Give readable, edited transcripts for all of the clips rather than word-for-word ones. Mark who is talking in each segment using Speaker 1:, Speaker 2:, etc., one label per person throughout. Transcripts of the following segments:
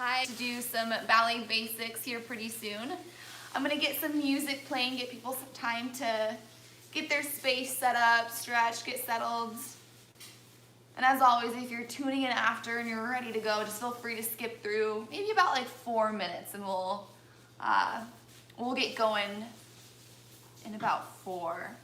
Speaker 1: Hi, to do some ballet basics here pretty soon. I'm gonna get some music playing, get people some time to get their space set up, stretch, get settled. And as always, if you're tuning in after and you're ready to go, just feel free to skip through maybe about like 4 minutes and we'll get going in about 4.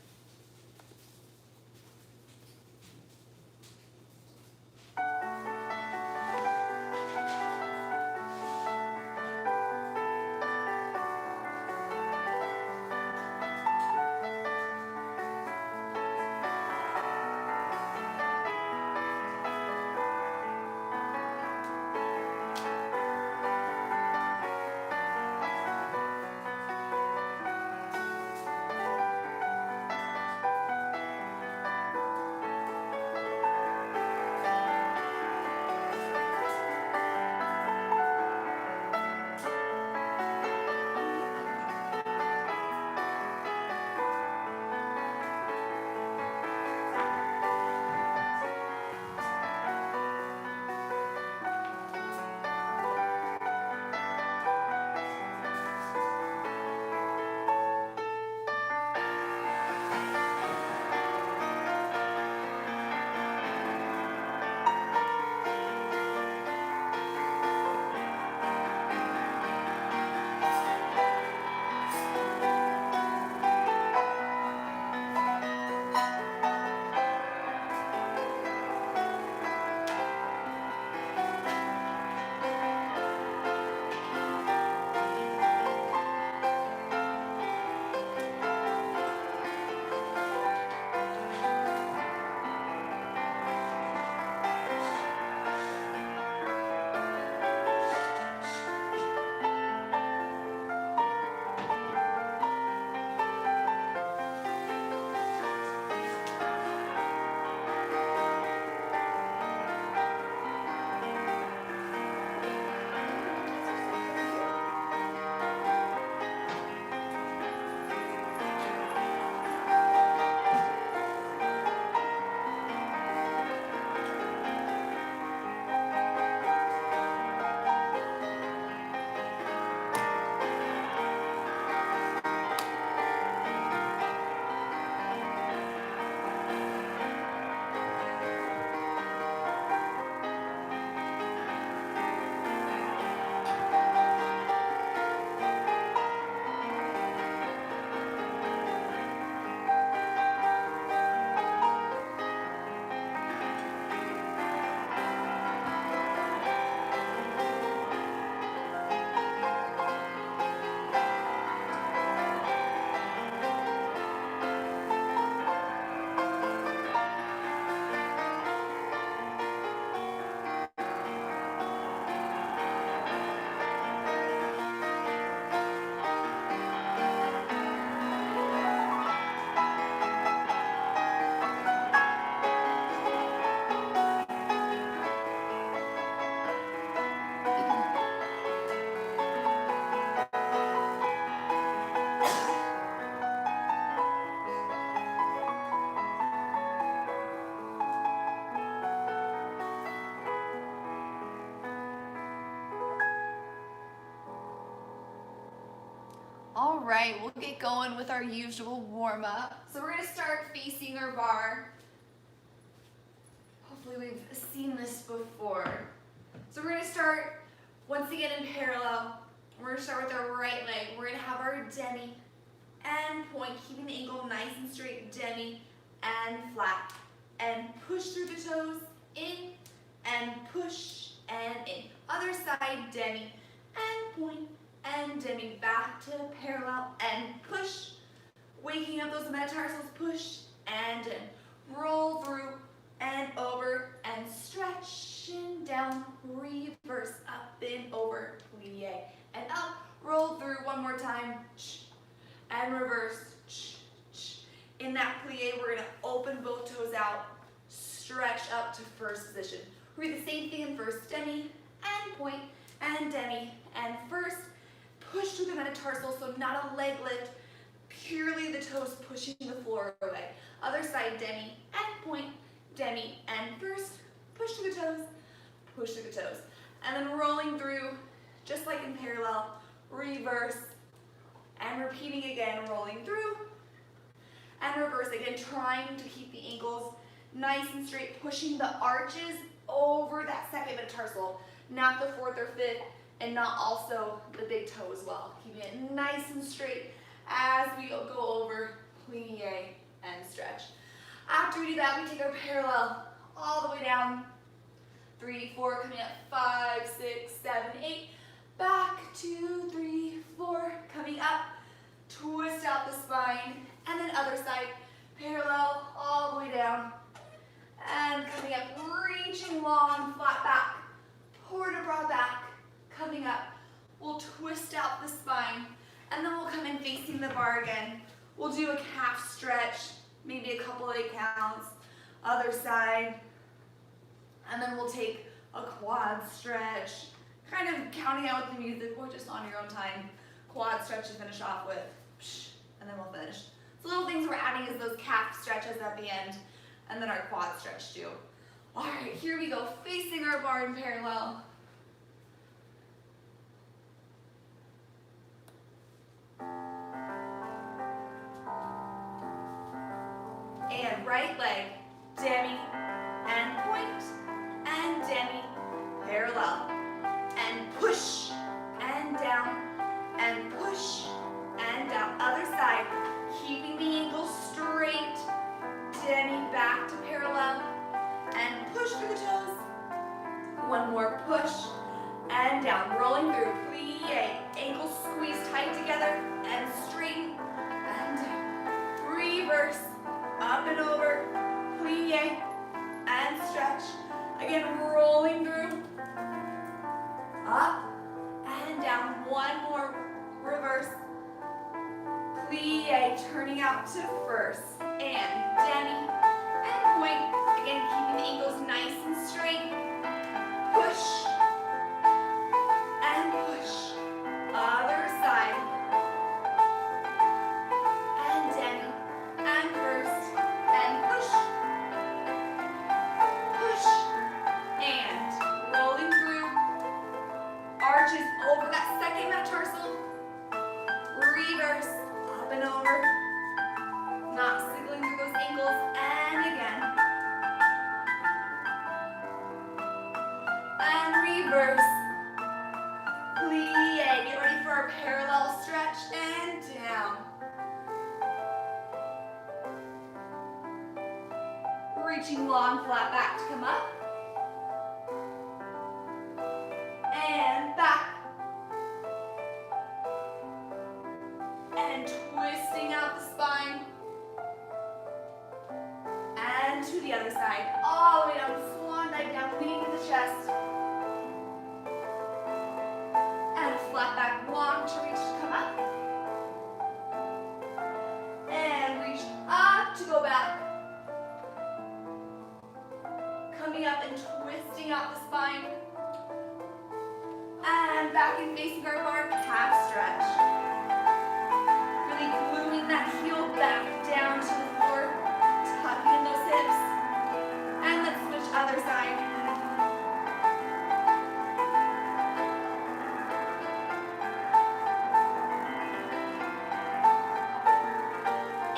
Speaker 1: All right, we'll get going with our usual warm-up. So we're gonna start facing our bar. Hopefully we've seen this before. So we're gonna start, once again in parallel. We're gonna start with our right leg. We're gonna have our demi and point, keeping the ankle nice and straight, demi and flat. And push through the toes, in, and push, and in. Other side, demi and point, and demi back to parallel and push, waking up those metatarsals, push and in, roll through and over and stretch and down, reverse up and over, plie and up, roll through one more time and reverse. In that plie, we're gonna open both toes out, stretch up to first position. We're gonna do the same thing in first, demi and point and demi and first. Push through the metatarsal, so not a leg lift, purely the toes pushing the floor away. Other side, demi and point, demi and first, push through the toes, push through the toes. And then rolling through reverse, and repeating again, rolling through, and reverse again, trying to keep the ankles nice and straight, pushing the arches over that second metatarsal, not the fourth or fifth, and not also the big toe as well. Keeping it nice and straight as we go over plie and stretch. After we do that, we take our parallel all the way down. 3, 4, coming up, 5, 6, 7, 8. Back, 2, 3, 4, coming up. Twist out the spine, and then other side, parallel all the way down. And coming up, reaching long, flat back, port a bra back, coming up. We'll twist out the spine, and then we'll come in facing the bar again. We'll do a calf stretch, maybe a couple 8 counts, other side, and then we'll take a quad stretch, kind of counting out with the music or just on your own time. Quad stretch to finish off with, and then we'll finish. So little things we're adding is those calf stretches at the end, and then our quad stretch too. All right, here we go, facing our bar in parallel. And right leg, demi, and point, and demi, parallel, and push, and down, and push, and down. Other side, keeping the ankles straight, demi back to parallel, and push through the toes. One more push, and down, rolling through, plie, ankles squeeze tight together, and straighten, and down, reverse, up and over, plie, and stretch. Again, rolling through, up, and down. One more, reverse, plie, turning out to first, and demi, and point. Again, keeping the ankles nice and straight. Push, and push. Other side, and demi, and first, and push, push, and rolling through. Arches over that second metatarsal. Reverse, up and over. Not siggling through those ankles, and again. And reverse. Plie, get ready for our parallel stretch, and down. Reaching long, flat back to come up. And back. And twisting out the spine. And to the other side. All the way down, swan dive down, leaning to the chest. And flat back, long to reach to come up. And reach up to go back. Coming up and twisting out the spine. And back and facing our bar, calf stretch. Really gluing that heel back down to the floor, tucking in those hips. And let's switch other side.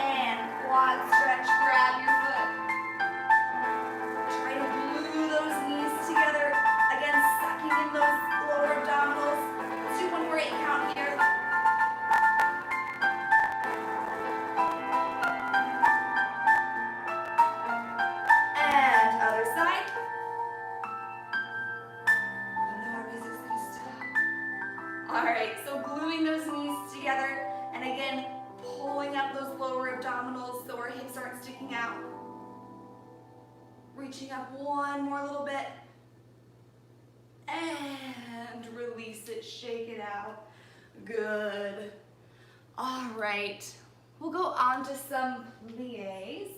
Speaker 1: And quad stretch, grab your foot. Try to glue those knees together. Again, sucking in those lower abdominals. Let's do one more 8 count here. And other side. I know our music's gonna stop. All right, so gluing those knees together, and again, pulling up those lower abdominals so our hips aren't sticking out. Reaching up one more little bit. And release it, shake it out. Good. All right, we'll go on to some plies.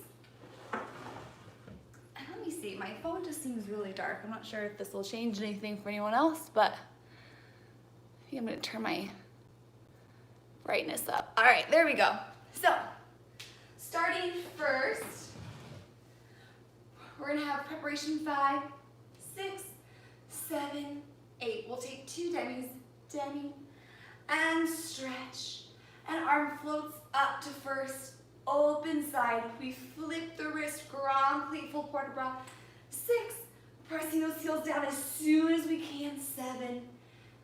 Speaker 1: And let me see, my phone just seems really dark. I'm not sure if this will change anything for anyone else, but I think I'm gonna turn my brightness up. All right, there we go. So, starting first, we're gonna have preparation 5, 6, 7, 8. We'll take 2 demis, demi, and stretch. And arm floats up to first, open side. We flip the wrist, grand plie, full port de bras. 6, pressing those heels down as soon as we can. 7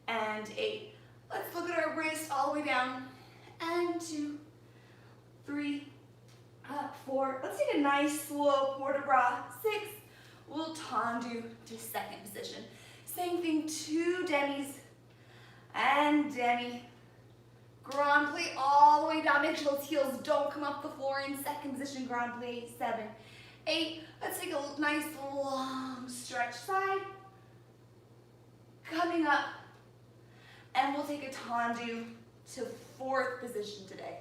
Speaker 1: and 8. Let's look at our wrist all the way down. And 2, 3, 4. Let's take a nice slow port de bras. 6. We'll tendu to second position. Same thing, 2 demis and demi. Grand plie all the way down. Make sure those heels don't come off the floor in second position. Grand plie. 7, 8. Let's take a nice long stretch side. Coming up. And we'll take a tendu to fourth position today.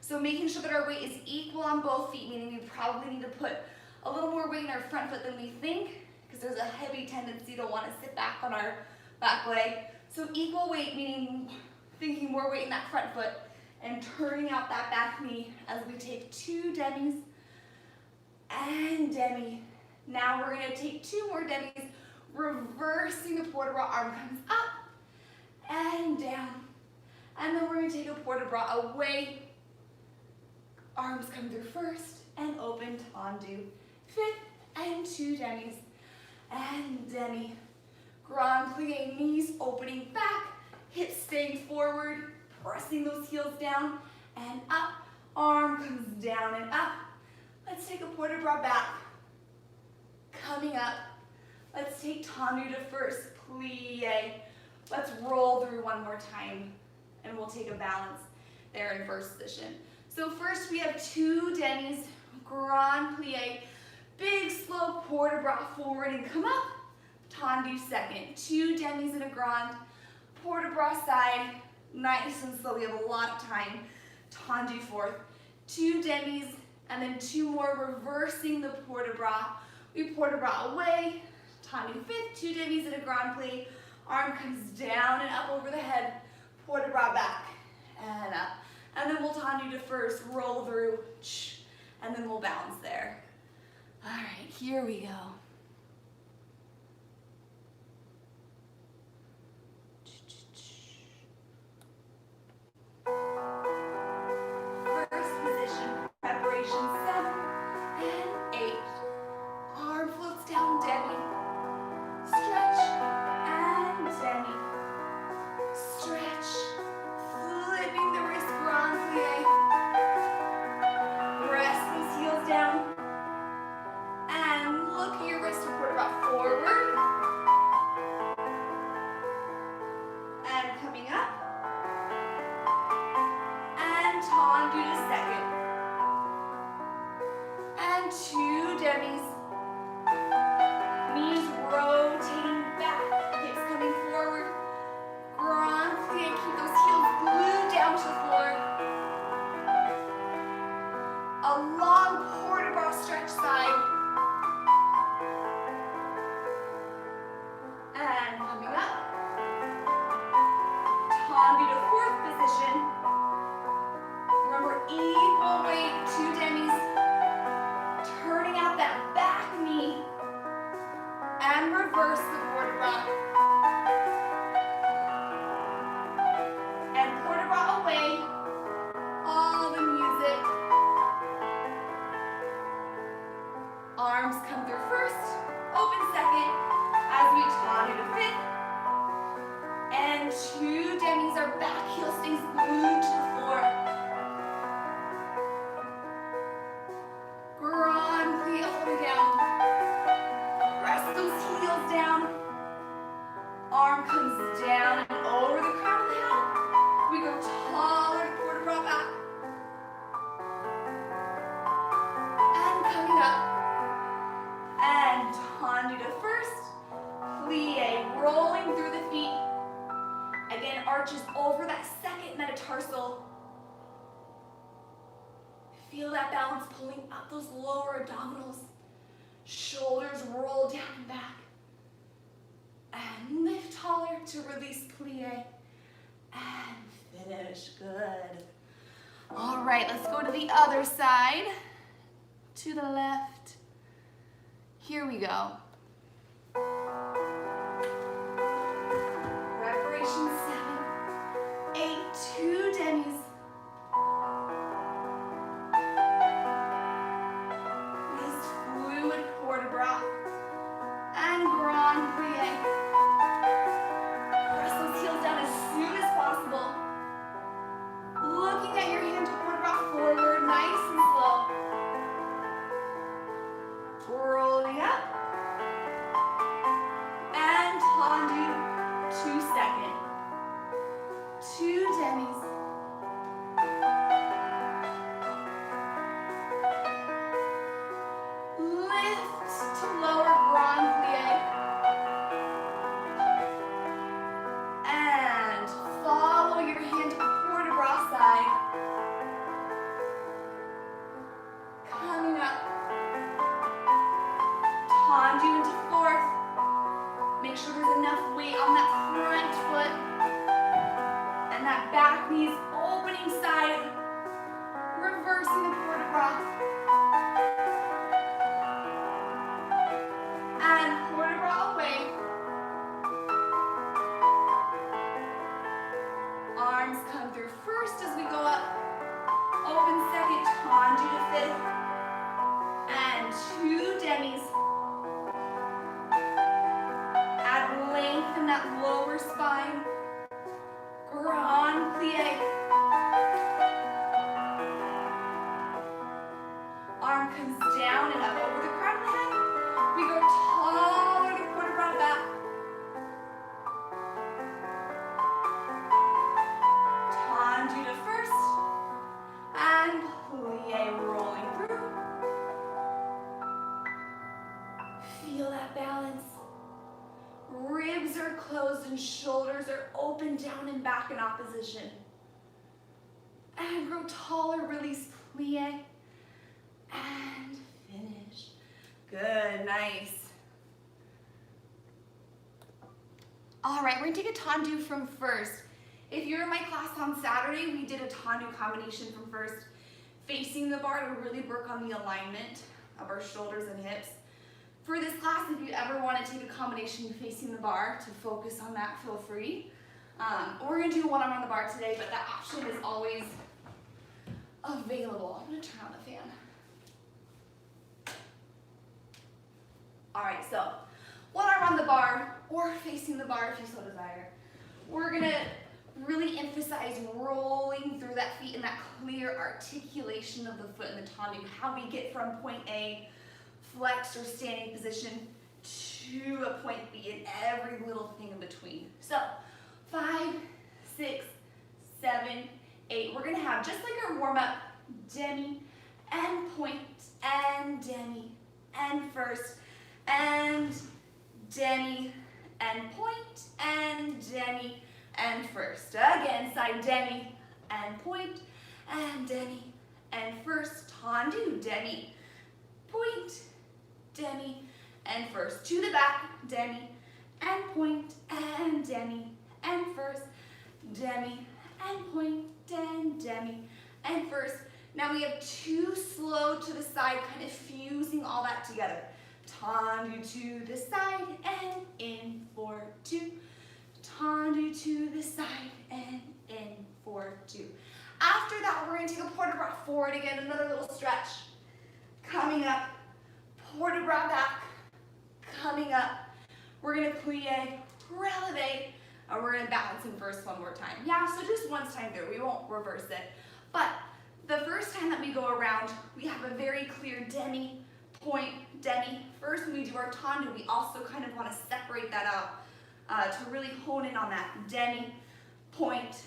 Speaker 1: So making sure that our weight is equal on both feet, meaning we probably need to put a little more weight in our front foot than we think, because there's a heavy tendency to want to sit back on our back leg. So equal weight, meaning thinking more weight in that front foot and turning out that back knee as we take 2 demis and demi. Now we're going to take 2 more demis, reversing the port de bras. Arm comes up and down. And then we're going to take a port de bras away. Arms come through first and open, tendu. 5th and 2 demis and demi. Grand plie, knees opening back, hips staying forward, pressing those heels down and up. Arm comes down and up. Let's take a port de bras back. Coming up. Let's take tendu to first, plie. Let's roll through one more time and we'll take a balance there in first position. So first we have 2 demis, grand plie, big slow port de bras forward and come up. Tendu second, 2 demis and a grand, port de bras side, nice and slow. We have a lot of time. Tendu fourth, 2 demis and then 2 more, reversing the port de bras. We port de bras away, tendu fifth, 2 demis and a grand plie. Arm comes down and up over the head, port de bras back and up. And then we'll tendu to first, roll through, and then we'll balance there. All right, here we go. First position, preparation 7 and 8. Arm floats down, demi. Stretch and demi. Stretch. Flipping the wrist, grand plie. Press those heels down. And look at your wrist to port de bras forward. And coming up. And tendu to second. And 2 demis. Knees rotating back. Hips coming forward. Grand plie. Keep those heels glued down to the floor. A long port de bras stretch side. And coming up. Tendu to fourth position. Remember, equal weight, 2 demis. Turning out that back knee. And reverse the port de bras. And port de bras away. All the music. Arms come through first, open second, as we tendu to fifth. And 2 demis, our back heel stays glued to the floor. Grand plie, hold it down. Press those heels down. Arm comes down and over the crown of the head. We go taller, port de bras back. And coming up. And tendu to first. Plie, rolling through the feet. Again, arches over that second metatarsal. Feel that balance pulling up those lower abdominals. Shoulders roll down and back. And lift taller to release plie. And finish. Good. All right, let's go to the other side. To the left. Here we go. Preparation 7, 8, 2 demis. Lift to lower grand plie. And follow your hand to port de bras side. Coming up. Tendu into 4th. Make sure there's enough weight on that front foot. And that back knee's opening side. Reversing the port de bras. And port de bras away. Arms come through first as we go up. Open 2nd, tendu to 5th. And 2 demis. Add length in that lower spine. Grand plie. Arm comes down and up over the crown of the head. We go taller to port de bras back. Tendu to 1st. And plie rolling through. Feel that balance. Ribs are closed and shoulders are open down and back in opposition. And grow taller, release plie. And finish. Good, nice. All right, we're gonna take a tendu from 1st. If you're in my class on Saturday, we did a tendu combination from 1st, facing the bar to really work on the alignment of our shoulders and hips. For this class, if you ever want to take a combination facing the bar to focus on that, feel free. We're going to do one on the bar today, but that option is always available. I'm going to turn on the fan. All right, so one arm on the bar or facing the bar if you so desire. We're going to really emphasize rolling through that feet and that clear articulation of the foot in the tendu, how we get from point A, flexed or standing position, to a point B and every little thing in between. So 5, 6, 7, 8. We're gonna have, just like our warm-up, demi and point and demi and first and demi and point and demi and first. Again, side demi and point and demi and first. Tendu, demi, point, demi, and first. To the back, demi, and point, and demi, and first, demi, and point, and demi, and first. Now we have 2 slow to the side, kind of fusing all that together. Tendu to the side, and in for 2. Tendu to the side, and in for 2. After that, we're going to take a port de bras forward again, another little stretch. Coming up, port de bras back, coming up. We're going to plie, releve, and we're going to balance in first one more time. Yeah, so just once time through, we won't reverse it. But the first time that we go around, we have a very clear demi, point, demi. First, when we do our tendu, we also kind of want to separate that out to really hone in on that demi, point,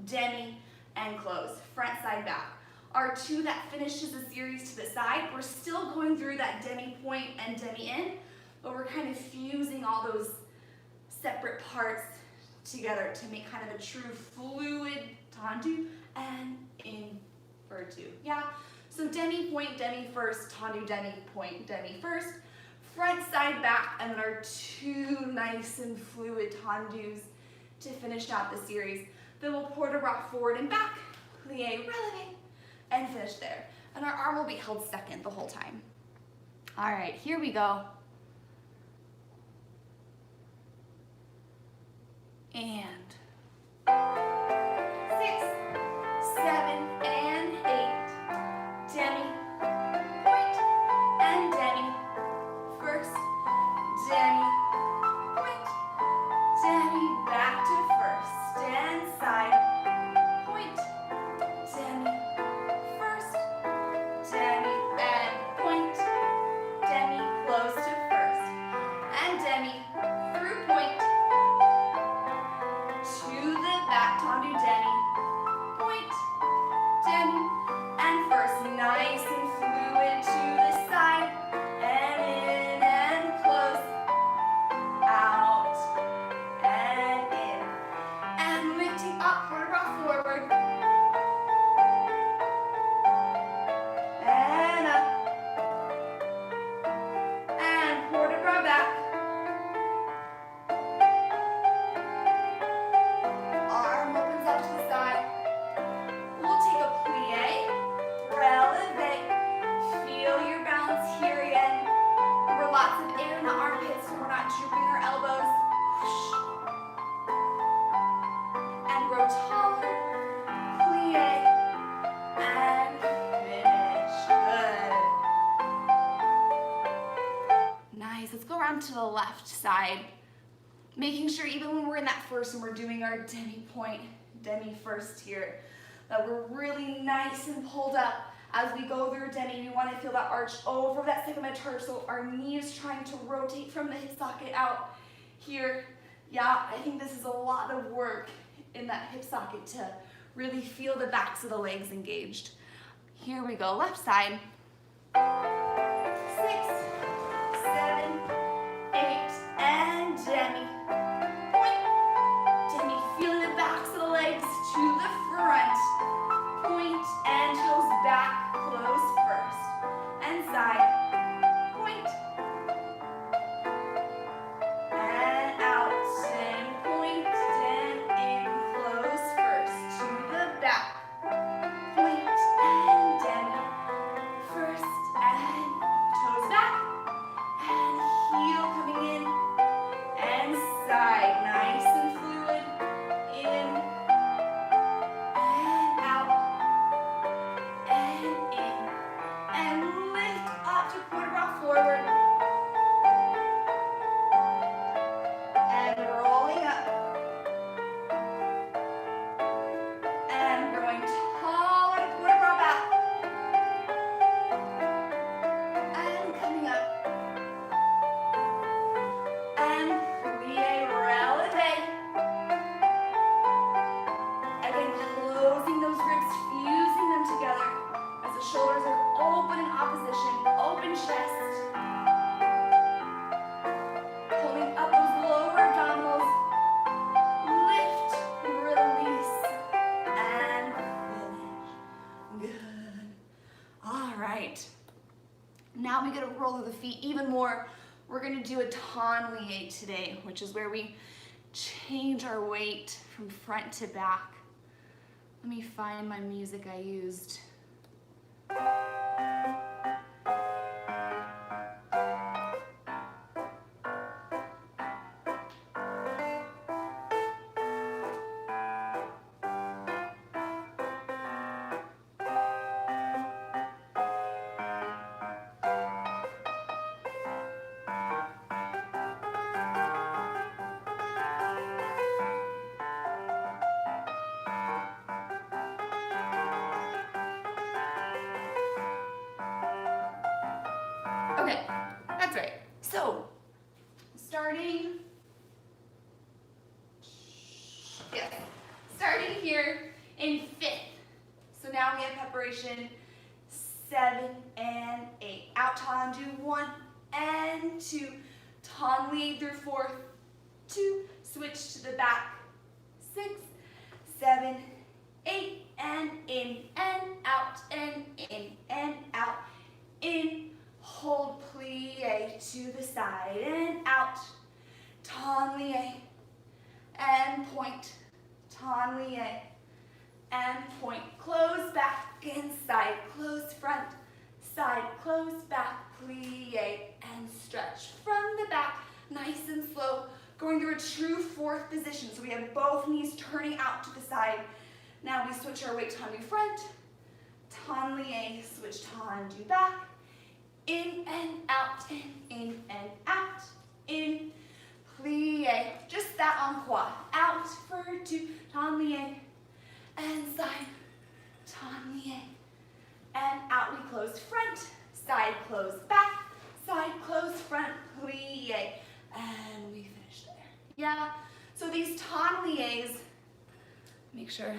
Speaker 1: demi, and close, front, side, back. Our 2 that finishes the series to the side, we're still going through that demi, point, and demi in, but we're kind of fusing all those separate parts together to make kind of a true fluid tendu and in for 2. Yeah, so demi, point, demi first, tendu, demi, point, demi first, front, side, back, and then our 2 nice and fluid tendus to finish out the series. Then we'll port de bras forward and back, plie, releve, and finish there. And our arm will be held second the whole time. All right, here we go. And 6, 7, and 8. Demi, point, and demi. First, demi, point, demi, back to first, and side, point, demi, first, demi, and point, demi, close to first, and demi, through point, back, tendu, demi, point, demi, and first, nice and fluid to the side, and in and close, out, and in, and lifting up, quarter forward, and up, and quarter back. Arm opens up to the side. We'll take a plie, releve, feel your balance here again. Remember, lots of air in the armpits so we're not drooping our elbows. And grow taller, plie, and finish. Good. Nice, let's go around to the left side. Making sure even when we're in that first, when we're doing our demi point, demi first here, that we're really nice and pulled up. As we go through demi, we want to feel that arch over that second metatarsus, so our knee is trying to rotate from the hip socket out here. Yeah, I think this is a lot of work in that hip socket to really feel the backs of the legs engaged. Here we go, left side. 6, 7, 8, and demi. Demi, feeling the backs of the legs to the front. Point and toes back, close first. And side. Point. And out. And point and in, close first. To the back. Point and demi. First and toes back. And heel coming in. And side. Nice and fluid. In. And out. And in. And lift up to quarter rock forward. And rolling up. And growing tall and quarter rock back. And coming up. And plie, releve. Again, closing those ribs, fusing them together as the shoulders are open in opposition, open chest. Pulling up those lower abdominals. Lift, release, and finish. Good. All right. Now we get to roll of the feet even more. We're going to do a tonlie today, which is where we change our weight from front to back. Let me find my music I used. Okay, that's right. So, starting here in 5th. So now we have preparation 7 and 8. Out tendu 1 and 2. Tonlie through 4th. 2. Switch to the back. 6, 7, 8, and in and out and in and out. In. Hold plie to the side and out. Tonlie and point. Tonlie and point. Close back and side. Close front. Side. Close back. Plie and stretch from the back. Nice and slow. Going through a true 4th position. So we have both knees turning out to the side. Now we switch our weight. Tendu front. Tonlie. Switch tendu back. In and out, in and out, in, plie, just that en quad, out for 2, tonlie, and side, tonlie, and out, we close front, side close back, side close front, plie, and we finish there. Yeah, so these tonlies make sure.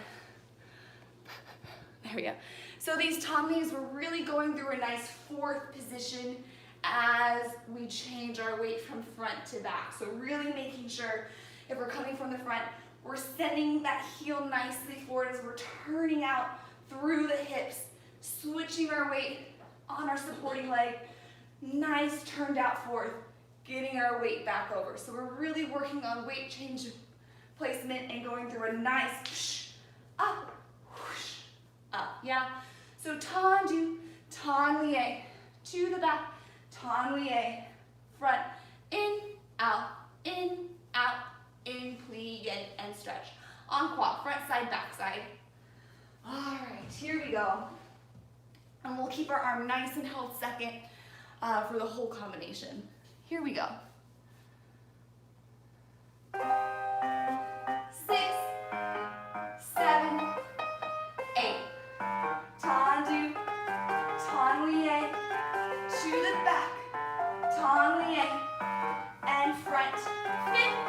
Speaker 1: There we go. So these tonglies, we're really going through a nice fourth position as we change our weight from front to back. So really making sure if we're coming from the front, we're sending that heel nicely forward as we're turning out through the hips, switching our weight on our supporting leg, nice turned out forward, getting our weight back over. So we're really working on weight change placement and going through a nice whoosh, up, yeah? So tendu, tendu, to the back, tendu, front, in, out, in, plie, and stretch. Encore, front side, back side. All right, here we go. And we'll keep our arm nice and held second for the whole combination. Here we go. 6, 7, 8. Tendu, tendu, to the back, tendu, and front, fifth,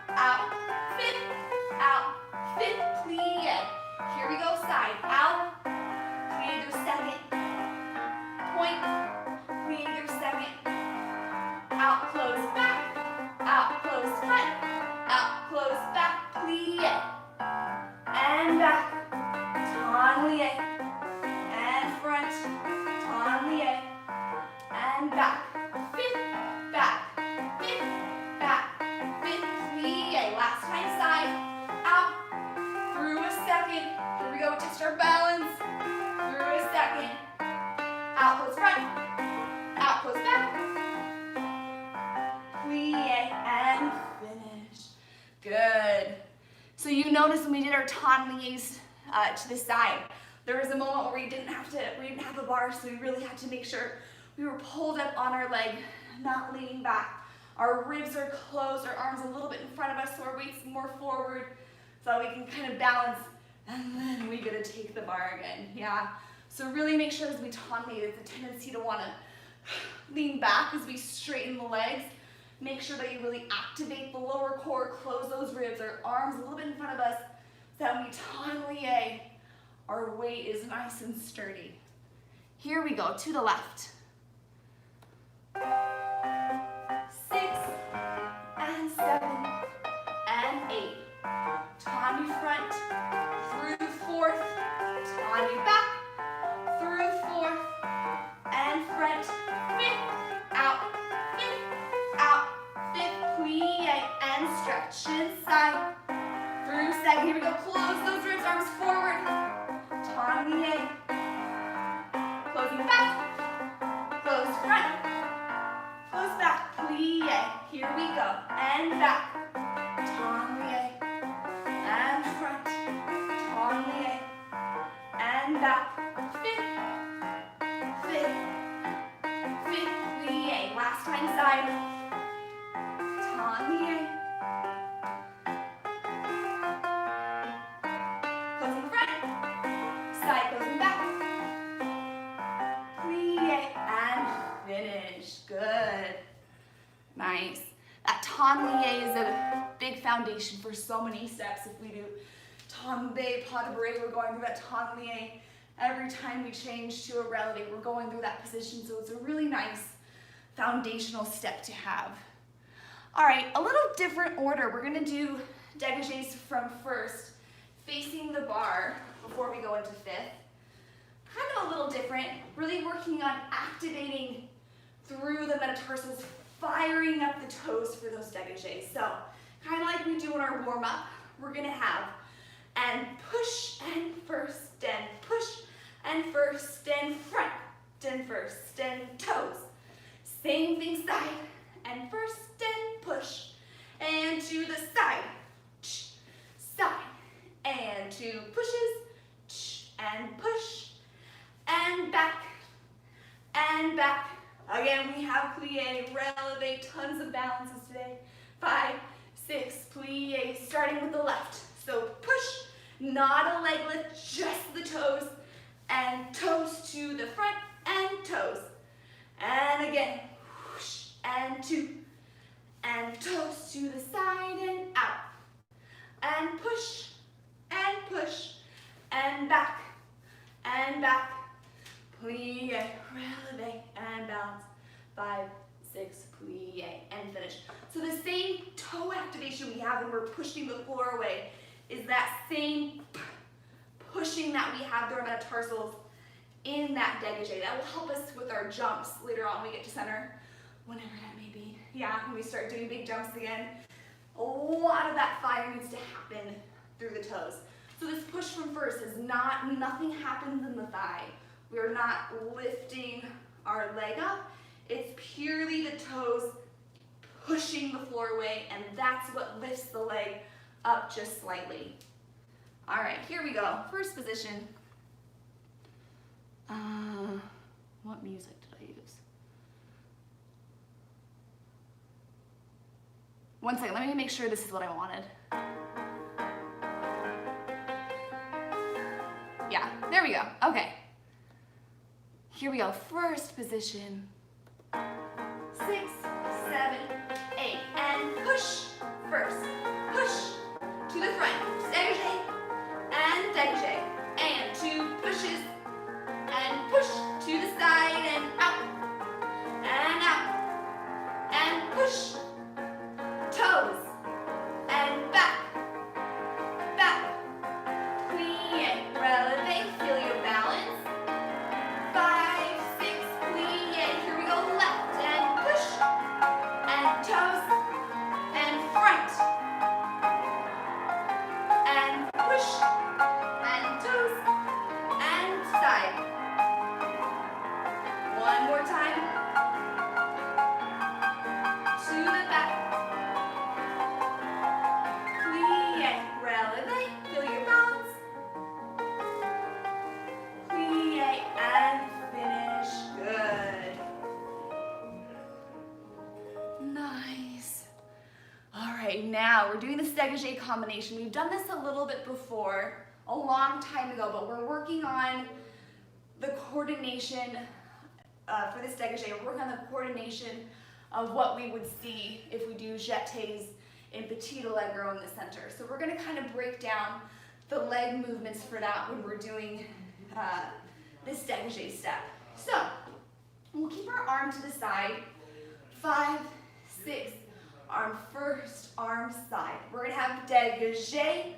Speaker 1: out, fifth, plie. Here we go, side, out, plie through second, point, plie through second, out, close, back, out, close, front, out, close, back, plie, and back, tendu, and front, tendu, and back, fifth, fifth, plie. Last time, side, out, through a second. Here we go, test our balance. Through a second. Out, close front, out, close back. Plie, and finish. Good. So you notice when we did our tendues to the side, there was a moment where we didn't have a bar, so we really had to make sure we were pulled up on our leg, not leaning back. Our ribs are closed, our arms a little bit in front of us, so our weight's more forward, so we can kind of balance, and then we get to take the bar again, yeah? So really make sure as we tendu, there's a tendency to want to lean back as we straighten the legs. Make sure that you really activate the lower core, close those ribs, our arms a little bit in front of us, so that when we tendu, our weight is nice and sturdy. Here we go, to the left. 6, and 7, and 8. Tendu front, through fourth, tendu back, through fourth, and front, fifth, fifth, plie, and stretch inside, through second. Here we go, close those ribs, arms forward, tendu, closing back, close front, close back, plie. Here we go, and back, tendu, and front, tendu, and back, fifth, plie. Last time, side, tendu, closing front, side, closing back, plie, and finish. Good. Nice. That tendu is a big foundation for so many steps. If we do tombe, pas de bourrée, we're going through that tendu. Every time we change to a releve, we're going through that position. So it's a really nice foundational step to have. All right, a little different order. We're gonna do dégagés from first, facing the bar before we go into fifth. Kind of a little different, really working on activating through the metatarsals, firing up the toes for those dégagés. So kind of like we do in our warm-up, we're gonna have and push and first and push and first and front and first and toes. Same thing side and first and push and to the side, side and two pushes and push and back and back. Again, we have plie, releve, tons of balances today. 5, 6, plie, starting with the left. So push, not a leg lift, just the toes, and toes to the front, and toes. And again, whoosh, and 2, and toes to the side and out. And push, we're pushing the floor away is that same pushing that we have through our metatarsals in that dégagé. That will help us with our jumps later on when we get to center, whenever that may be. Yeah, when we start doing big jumps again, a lot of that fire needs to happen through the toes. So this push from first is nothing happens in the thigh. We're not lifting our leg up. It's purely the toes pushing the floor away, and that's what lifts the leg up just slightly. All right, here we go. First position. What music did I use? One second, let me make sure this is what I wanted. Yeah, there we go. Okay. Here we go. First position. 6, 7, 8, and push. First, push to the front. Dégagé and dégagé, and 2 pushes, and push to the side and out, and push. Toes and back, plie, releve, feel your balance. 5, 6, plie. Here we go, left and push, and toes and front, and push, and toes and side. One more time. To the back. Feel your balance. Plie and finish. Good. Nice. All right, now we're doing this dégagé combination. We've done this a little bit before, a long time ago, but we're working on the coordination for this dégagé. We're working on the coordination of what we would see if we do jetés in petit allegro in the center. So we're going to kind of break down the leg movements for that when we're doing this dégagé step. So we'll keep our arm to the side. 5, 6, arm first, arm side. We're going to have dégagé,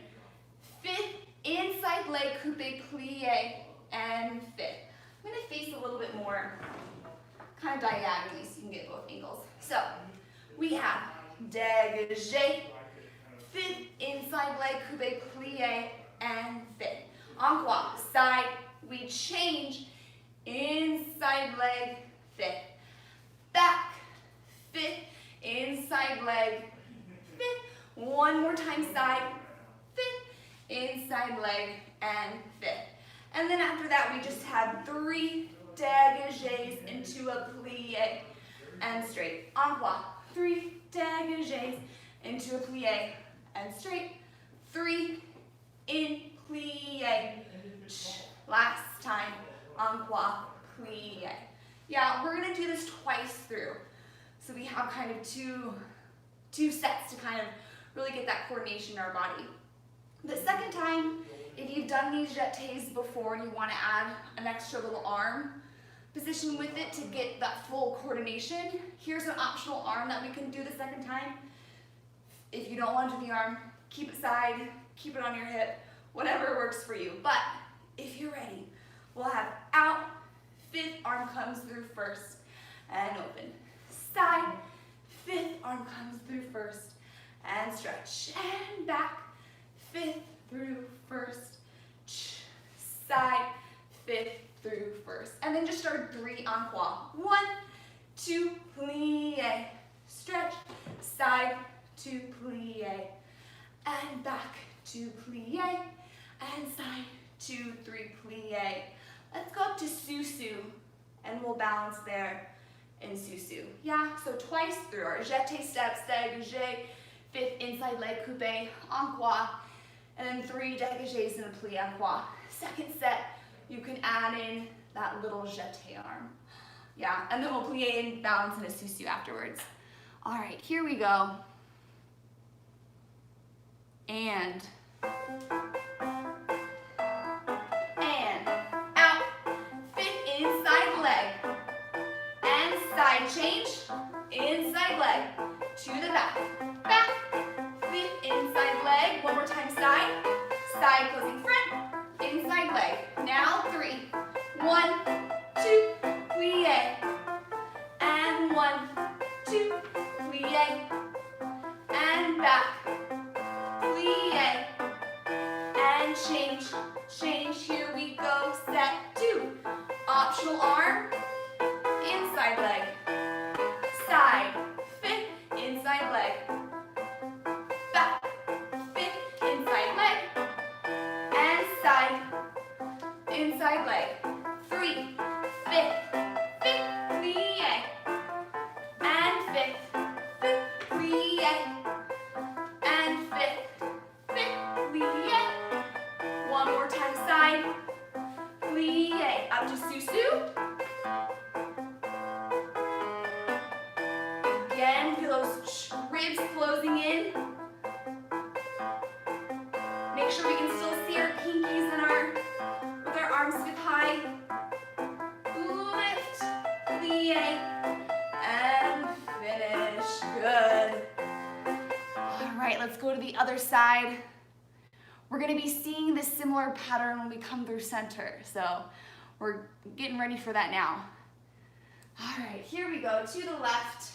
Speaker 1: 5th, inside leg, coupe, plie, and 5th. I'm going to face a little bit more kind of diagonally so you can get both angles. So we have dégagé, 5th, inside leg, coupe, plie, and 5th. Encore, side, we change, inside leg, 5th. Back, 5th, inside leg, 5th. One more time, side, 5th, inside leg, and 5th. And then after that, we just have 3 dégagés into a plie and straight. Encore, 3 dégagés into a plie and straight. 3 in plie. Last time, encore, plie. Yeah, we're gonna do this twice through. So we have kind of two sets to kind of really get that coordination in our body. The second time, if you've done these jetés before and you want to add an extra little arm position with it to get that full coordination, here's an optional arm that we can do the second time. If you don't want to do the arm, keep it side, keep it on your hip, whatever works for you. But if you're ready, we'll have out, 5th arm comes through first, and open. Side, 5th arm comes through first, and stretch. And back, 5th through first, side, 5th through first. And then just our 3 encore. 1, 2, plie, stretch, side to plie, and back to plie, and side 2, 3, plie. Let's go up to susu, and we'll balance there in susu. Yeah, so twice through our jeté steps, dégagé, 5th inside leg coupe, encore, and then 3 dégagés and a plie encore. Second set, you can add in that little jeté arm. Yeah, and then we'll plie and balance in a susu afterwards. All right, here we go. And out, 5th inside leg, and side change, inside leg, to the back, 5th inside side, closing front, inside leg. Now 3, 1, 2, plie, and 1, 2, plie, and back, plie, and change, change, here we go, set 2, optional arm, inside leg, side, fifth, inside leg, back, fifth, inside leg, and side, inside leg, 3, fifth, fifth, plie, and fifth, fifth, plie, and fifth, fifth, plie, one more time, side, plie, up to susu. Again, feel those ribs closing in. Make sure we can still see our pinkies and with our arms hip high. Lift, plie, and finish. Good. All right, let's go to the other side. We're going to be seeing this similar pattern when we come through center. So we're getting ready for that now. All right, here we go to the left.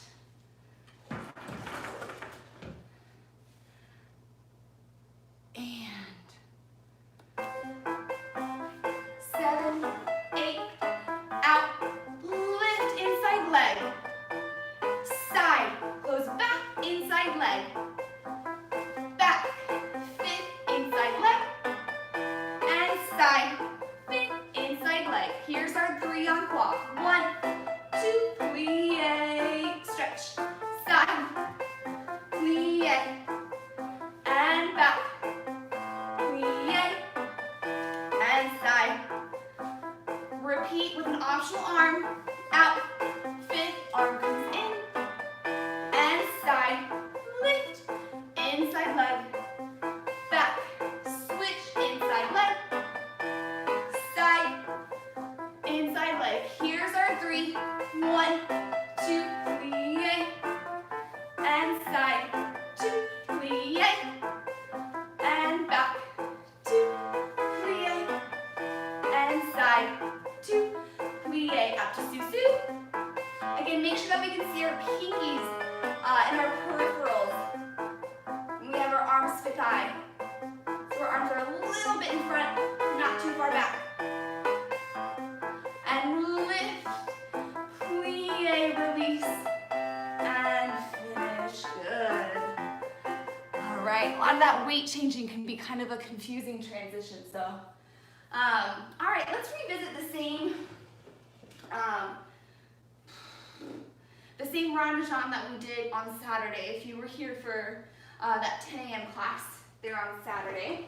Speaker 1: And 7, 8, out, lift, inside leg, side, close back, inside leg, back, fifth, inside leg, and side, fifth, inside leg. Here's our 3 on clock. 1, 2, plie, stretch, side, plie, and back, plie, and side. Repeat with an optional arm, out, fifth, arm comes in, and side, lift, inside leg, back, switch, inside leg, side, inside leg. Here's our 3, 1, 2, plie, and side, 2, plie, and back, 2, plie, and side, 2, plie, up to susu. Again, make sure that we can see our pinkies and our peripherals. And we have our arms fit high. So our arms are a little bit in front, not too far back. And lift, plie, release, and finish. Good. All right, a lot of that weight changing can be kind of a confusing transition. So, all right, let's revisit the same round jam that we did on Saturday. If you were here for that 10 a.m. class there on Saturday.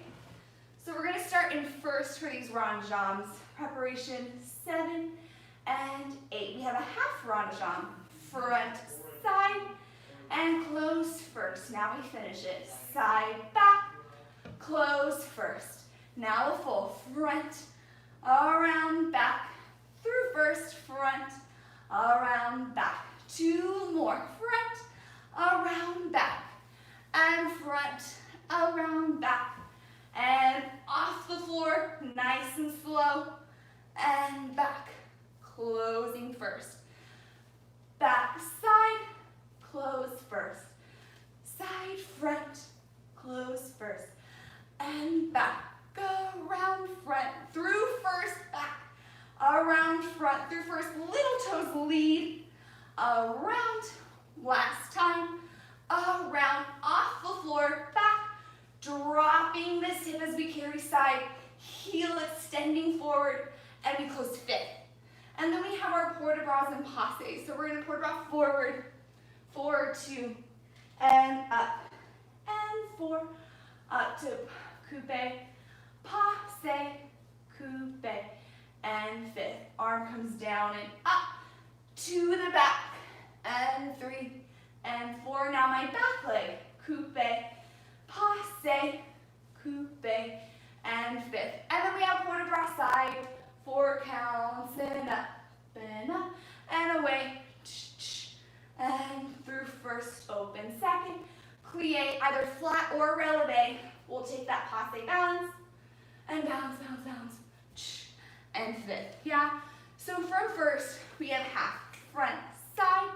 Speaker 1: So we're going to start in first for these round jams. Preparation 7 and 8. We have a half round jam. Front, side, and close first. Now we finish it. Side, back, close first. Now the full front, around, back, through first, front, around, back. 2 more. Front, around, back, and front, around, back, and off the floor, nice and slow, and back, closing first. Back, side, close first. Side, front, close first, and back. Go around, front, through first, back, around, front, through first, little toes lead, around, last time, around, off the floor, back, dropping this hip as we carry side, heel extending forward, and we close fifth. And then we have our port de bras and passe. So we're going to port de bras forward, 4, 2, and up, and 4, up to coupe, passe, coupe, and fifth. Arm comes down and up to the back, and 3, and 4. Now my back leg, coupe, passe, coupe, and fifth. And then we have port de bras side, 4 counts, and up, and away, and through first, open second, plie, either flat or releve. We'll take that passe balance, fifth, yeah? So from first, we have half, front, side,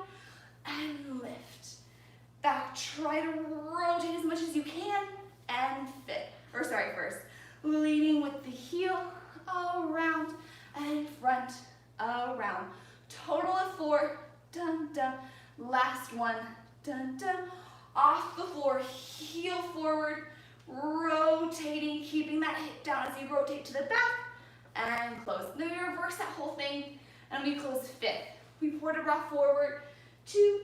Speaker 1: and lift. Back, try to rotate as much as you can, and fifth, or sorry, first. Leading with the heel, around, and front, around. Total of 4, dun, dun. Last one, dun, dun. Off the floor, heel forward, rotating, keeping that hip down as you rotate to the back, and close. Then we reverse that whole thing, and we close fifth. We port de bras forward, 2,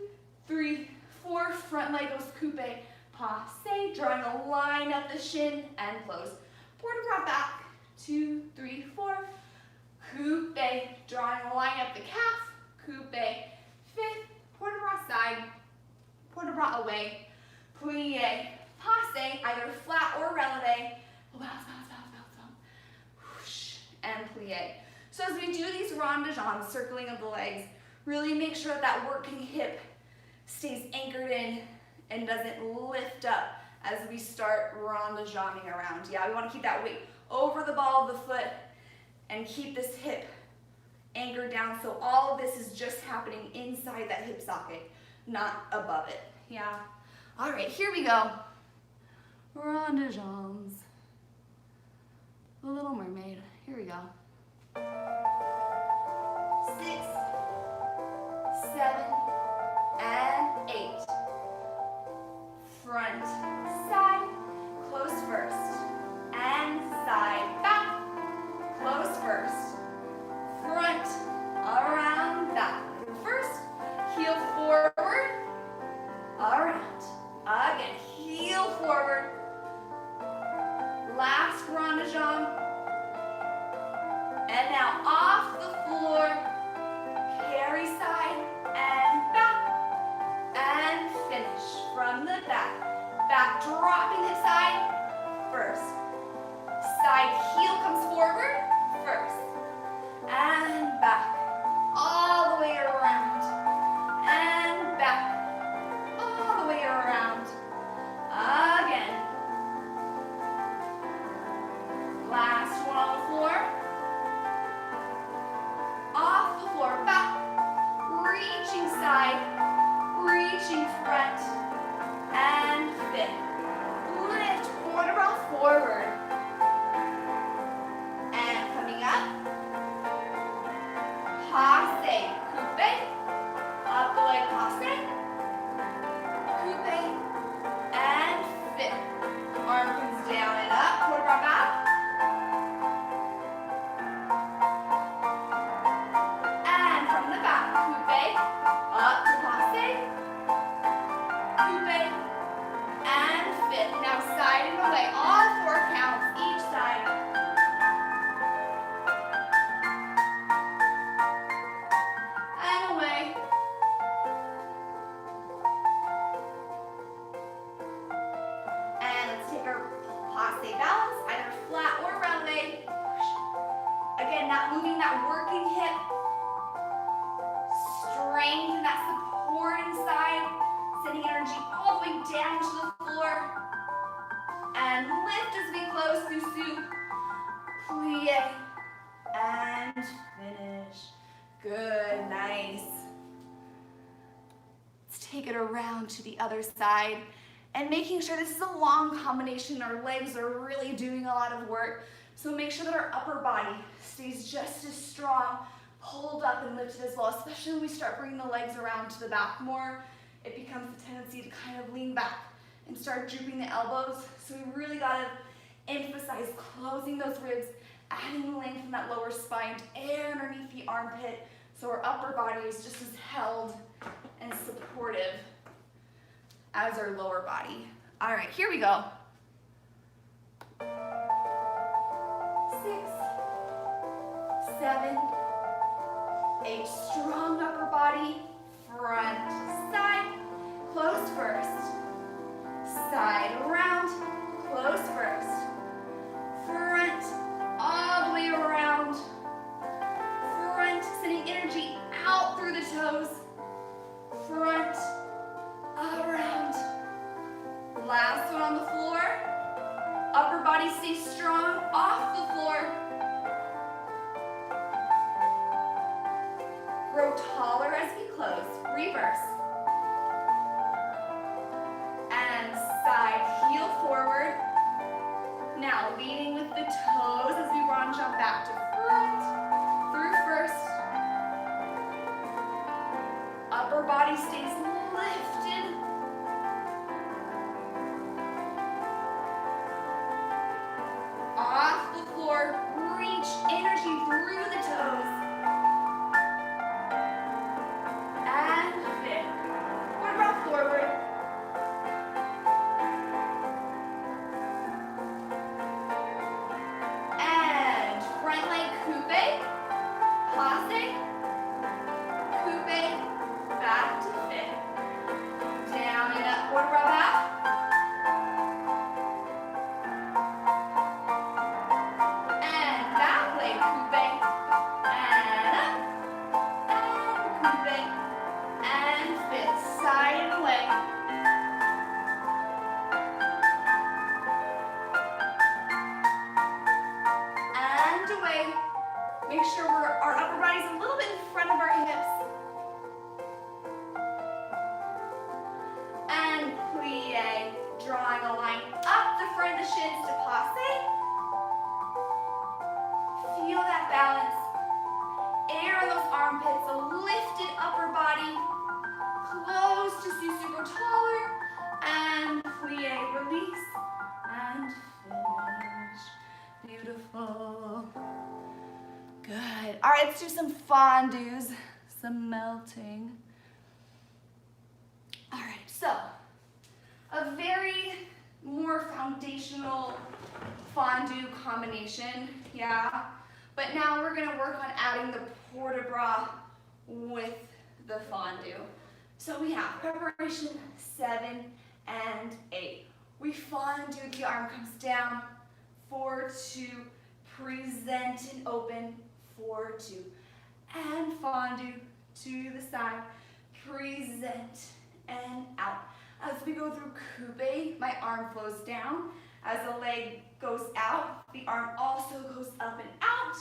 Speaker 1: 3, 4, front leg goes coupe, passe, drawing a line up the shin, and close. Port de bras back, 2, 3, 4, coupe, drawing a line up the calf, coupe, fifth, port de bras side, port de bras away, plie, passe, either flat or releve, bounce, bounce, bounce, bounce, bounce, whoosh, and plie. So as we do these rond de jambes, circling of the legs, really make sure that that working hip stays anchored in and doesn't lift up as we start rond de jambing around. Yeah, we want to keep that weight over the ball of the foot and keep this hip anchored down, so all of this is just happening inside that hip socket, not above it. Yeah. All right, here we go. Rond de jambes. The Little Mermaid. Here we go. 6, 7, and 8. Front, side, close first, and side, back, close first, front, around, back. First, heel forward, around. Again, heel forward. Last rond de jambe. And now off the floor, carry side and back, and finish from the back. Back dropping hip side, first. Side heel comes forward, first. And back, all the way around. And back, all the way around. Again. Last one on the floor. Off the floor, back, reaching side, reaching front, and fifth. Lift, port de bras forward. And coming up, passe, coupe, up the leg, passe, coupe, and fifth. Arm comes down and up, port de bras back. Up to passe, coupe, and fifth. Now side and away, all 4 counts, each side. And away. And let's take our passe balance, either flat or releve. Again, not moving that working hip. Strengthen that support inside, sending energy all the way down to the floor. And lift as we close, Susu. Plie. And finish. Good, nice. Let's take it around to the other side. And making sure this is a long combination. Our legs are really doing a lot of work. So make sure that our upper body stays just as strong, pulled up and lifted as well, especially when we start bringing the legs around to the back more. It becomes the tendency to kind of lean back and start drooping the elbows. So we really gotta emphasize closing those ribs, adding length in that lower spine, air underneath the armpit, so our upper body is just as held and supportive as our lower body. All right, here we go. 6, 7, 8, strong upper body, front, side, close first, side around, close first, front, all the way around, front, sending energy out through the toes, front, around, last one on the floor, upper body stays strong, off the floor, first. And side, heel forward. Now leading with the toes as we run, jump back to front, through first. Upper body stays lifted. Off the floor, reach energy through the toes. And fit. One rock forward. And front leg coupe, passe, coupe, back to fit. Down and up, one rock back. Make sure our upper body's a little bit in front of our hips. And plie, drawing a line up the front of the shins to passe. Feel that balance. Air in those armpits, a lifted upper body. Close to susu, go taller. And plie, release. And finish. Beautiful. Good. All right, let's do some fondues, some melting. All right, so a very more foundational fondue combination, yeah? But now we're gonna work on adding the port de bras with the fondue. So we have preparation 7 and 8. We fondue, the arm comes down, 4, 2, present and open, 4, 2, and fondue to the side, present and out. As we go through coupe, my arm flows down. As the leg goes out, the arm also goes up and out.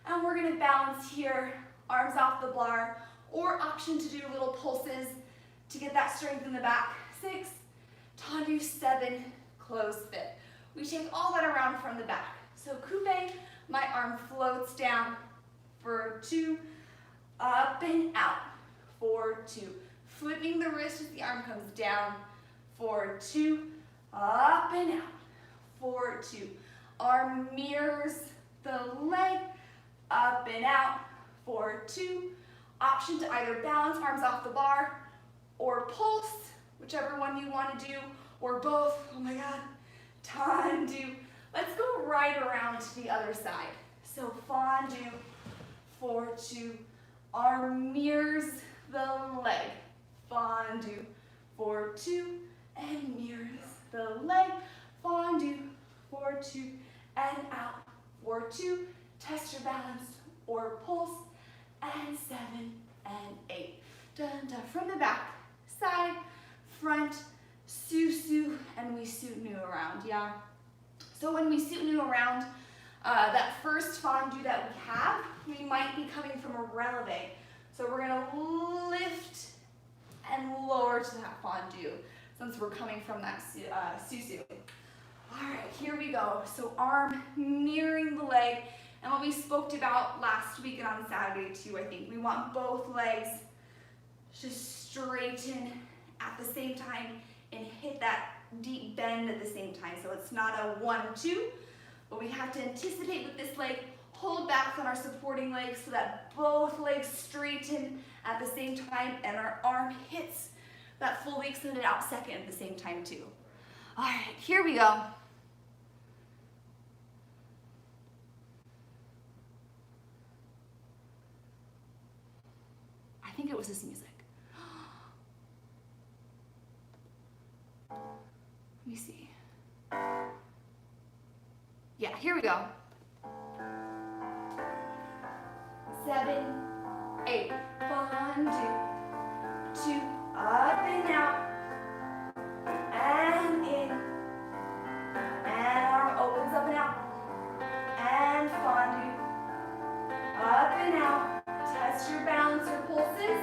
Speaker 1: And we're gonna balance here, arms off the bar, or option to do little pulses to get that strength in the back. 6, tendu, 7, close fit. We take all that around from the back. So coupe, my arm floats down for 2, up and out, for 2. Flipping the wrist as the arm comes down, for 2, up and out, for 2. Arm mirrors the leg, up and out, for 2. Option to either balance arms off the bar or pulse, whichever one you want to do, or both. Oh my God, tendu. Let's go right around to the other side. So fondue, 4, 2, arm mirrors the leg. Fondue, 4, 2, and mirrors the leg. Fondue, 4, 2, and out. 4, 2, test your balance or pulse, and 7 and 8. Dun, dun. From the back, side, front, susu, and we soutenu around, yeah? So when we soutenu around, that first fondue that we have, we might be coming from a releve. So we're gonna lift and lower to that fondue since we're coming from that susu. All right, here we go. So arm mirroring the leg, and what we spoke about last week and on Saturday too, I think. We want both legs to straighten at the same time and hit that deep bend at the same time. So it's not a 1, 2, but we have to anticipate with this leg, hold back on our supporting leg so that both legs straighten at the same time and our arm hits that fully extended out second at the same time too. All right, here we go. I think it was this music. Let me see. Yeah, here we go. 7, 8, fondue, 2, up and out, and in, and arm opens up and out, and fondue, up and out, test your balance or pulses,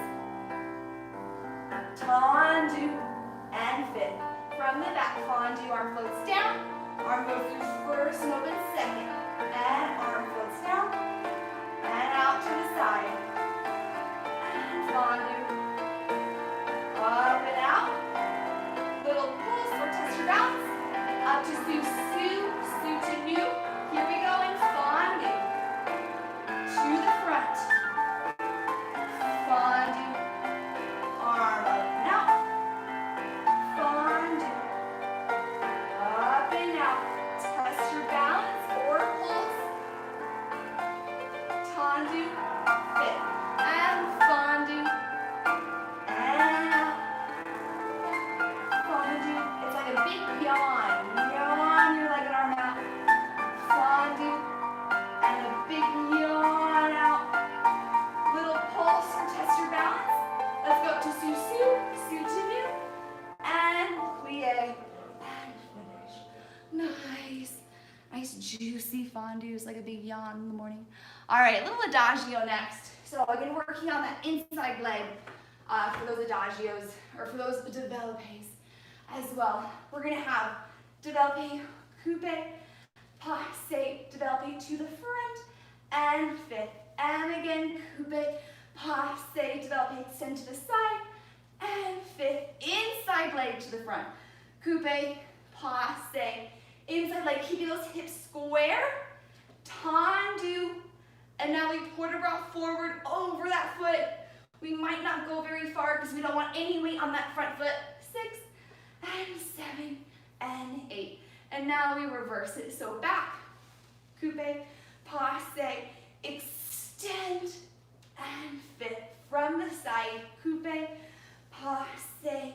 Speaker 1: a big yawn in the morning. All right, a little adagio next. So again, working on that inside leg for those adagios, or for those développés as well. We're gonna have développé, coupe, passe, développé to the front, and fifth. And again, coupe, passe, développé, extend to the side, and fifth. Inside leg to the front. Coupe, passe, inside leg, keeping those hips square, tendu, and now we port de bras forward over that foot. We might not go very far because we don't want any weight on that front foot. 6 and 7 and 8. And now we reverse it. So back, coupe, passe, extend, and fifth. From the side, coupe, passe,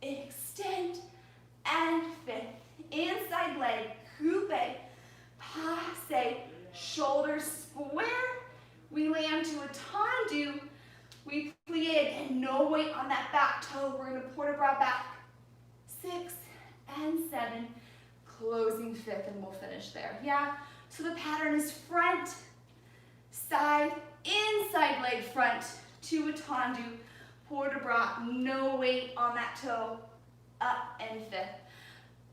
Speaker 1: extend, and fifth. Inside leg, coupe, passe, shoulders square. We land to a tendu. We plie again, no weight on that back toe. We're gonna port de bras back. 6 and 7, closing fifth, and we'll finish there. Yeah, so the pattern is front, side, inside leg front to a tendu, port de bras, no weight on that toe, up and fifth.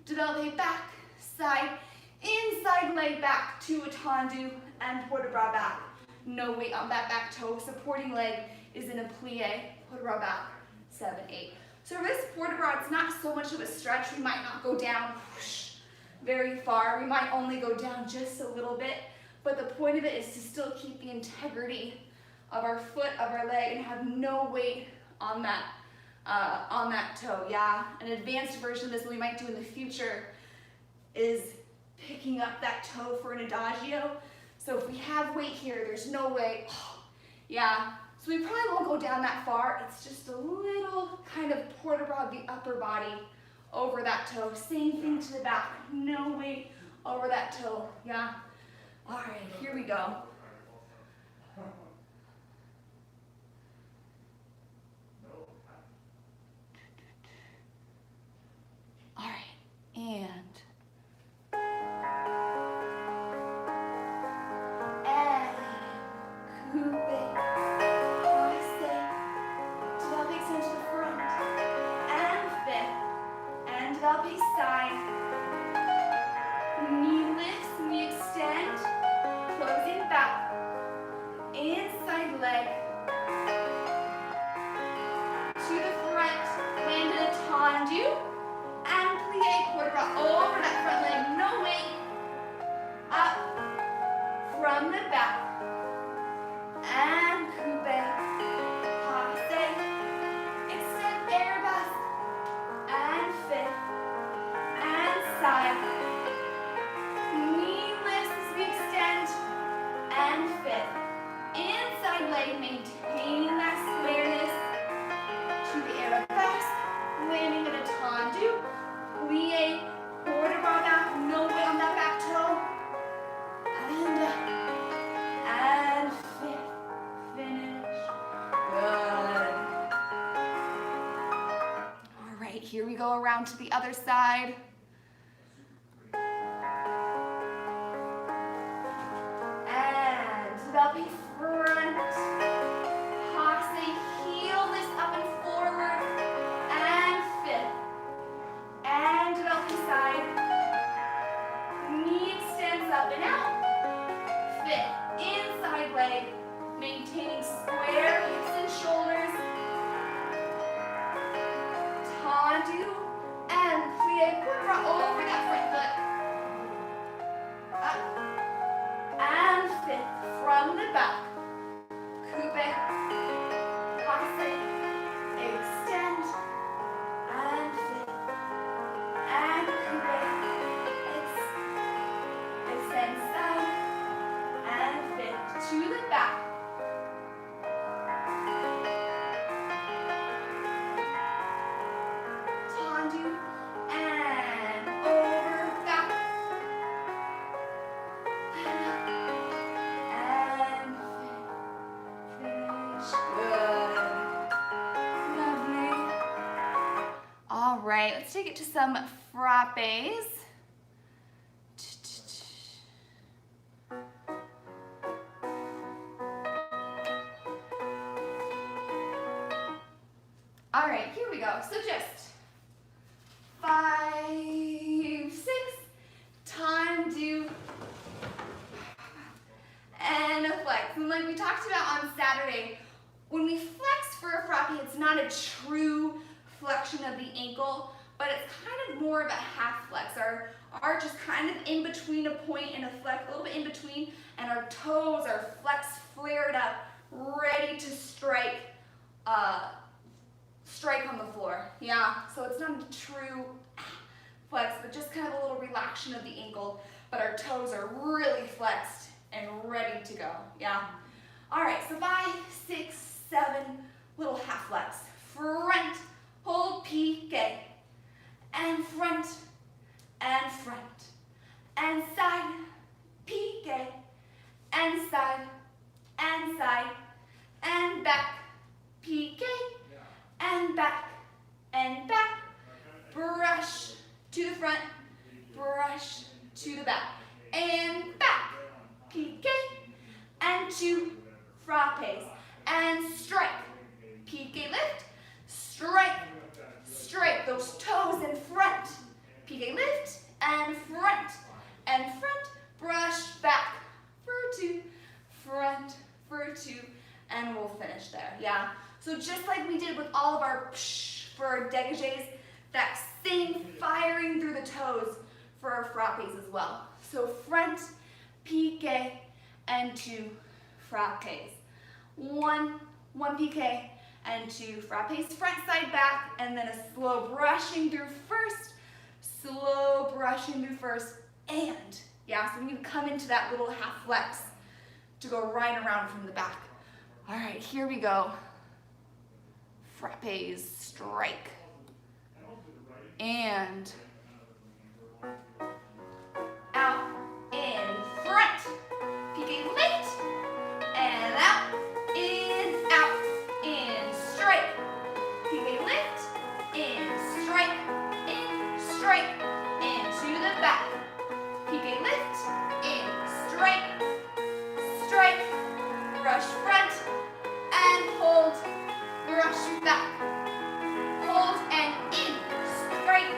Speaker 1: Développé back, side, inside leg back to a tendu, and port de bras back. No weight on that back toe. Supporting leg is in a plie, port de bras back, 7, 8. So for this port de bras, it's not so much of a stretch. We might not go down very far. We might only go down just a little bit. But the point of it is to still keep the integrity of our foot, of our leg, and have no weight on that toe. Yeah, an advanced version of this that we might do in the future is picking up that toe for an adagio. So if we have weight here, there's no way. Yeah, so we probably won't go down that far. It's just a little kind of port de bras of the upper body over that toe. Same thing to the back. No weight over that toe. Yeah. All right, here we go. All right, and side, knee lifts, knee extend, closing back, inside leg, to the front, land in a tendu, and plie, port de bras over that front leg, no weight, up, from the back, and coupe, passe, extend, airbus, and fifth, side, knee lifts as we extend, and fifth. Inside leg, maintaining that squareness to the arabesque, landing in a tendu, plie, port de bras back, no weight on that back toe, and fifth, finish, good. All right, here we go around to the other side. Développé front, passe, heel lifts up and forward, and fifth. And développé side, knee extends up and out, fifth. Inside leg, maintaining square hips and shoulders, tendu, and plie, port de bras over that front foot, up, and fifth. From the back, coupe, passe, extend, and fifth, and coupe, extend side, and fifth, to the back, tendu, and over, back, all right, let's take it to some frappes. right, here we go. So just 5, 6, time to, and a flex. And like we talked about on Saturday, when we flex for a frappe, it's not a true flexion of the ankle, but it's kind of more of a half flex. Our arch is kind of in between a point and a flex, a little bit in between, and our toes are flexed, flared up, ready to strike on the floor. Yeah, so it's not a true flex, but just kind of a little relaxation of the ankle, but our toes are really flexed and ready to go. Yeah. All right, so 5, 6, 7, little half flex. Front, hold, piqué, and front, and front, and side, piqué, and side, and side, and back, piqué, and back, brush to the front, brush to the back, and back, piqué, and 2 frappes, and strike, piqué lift, strike, strike, those toes in front, piqué lift, and front, brush back, for 2, front, for 2, and we'll finish there, yeah? So just like we did with all of our psh for our dégagés, that same firing through the toes for our frappes as well. So front, piqué, and 2 frappes. One piqué, and 2 frappes, front, side, back, and then a slow brushing through first, and, yeah, so we need to come into that little half flex to go right around from the back. All right, here we go. Frappes, strike, and out, in, front, piqué lift, and out, in, strike, piqué lift, strike, into the back, piqué lift, strike, brush front, and hold, brush back, hold and in, strike,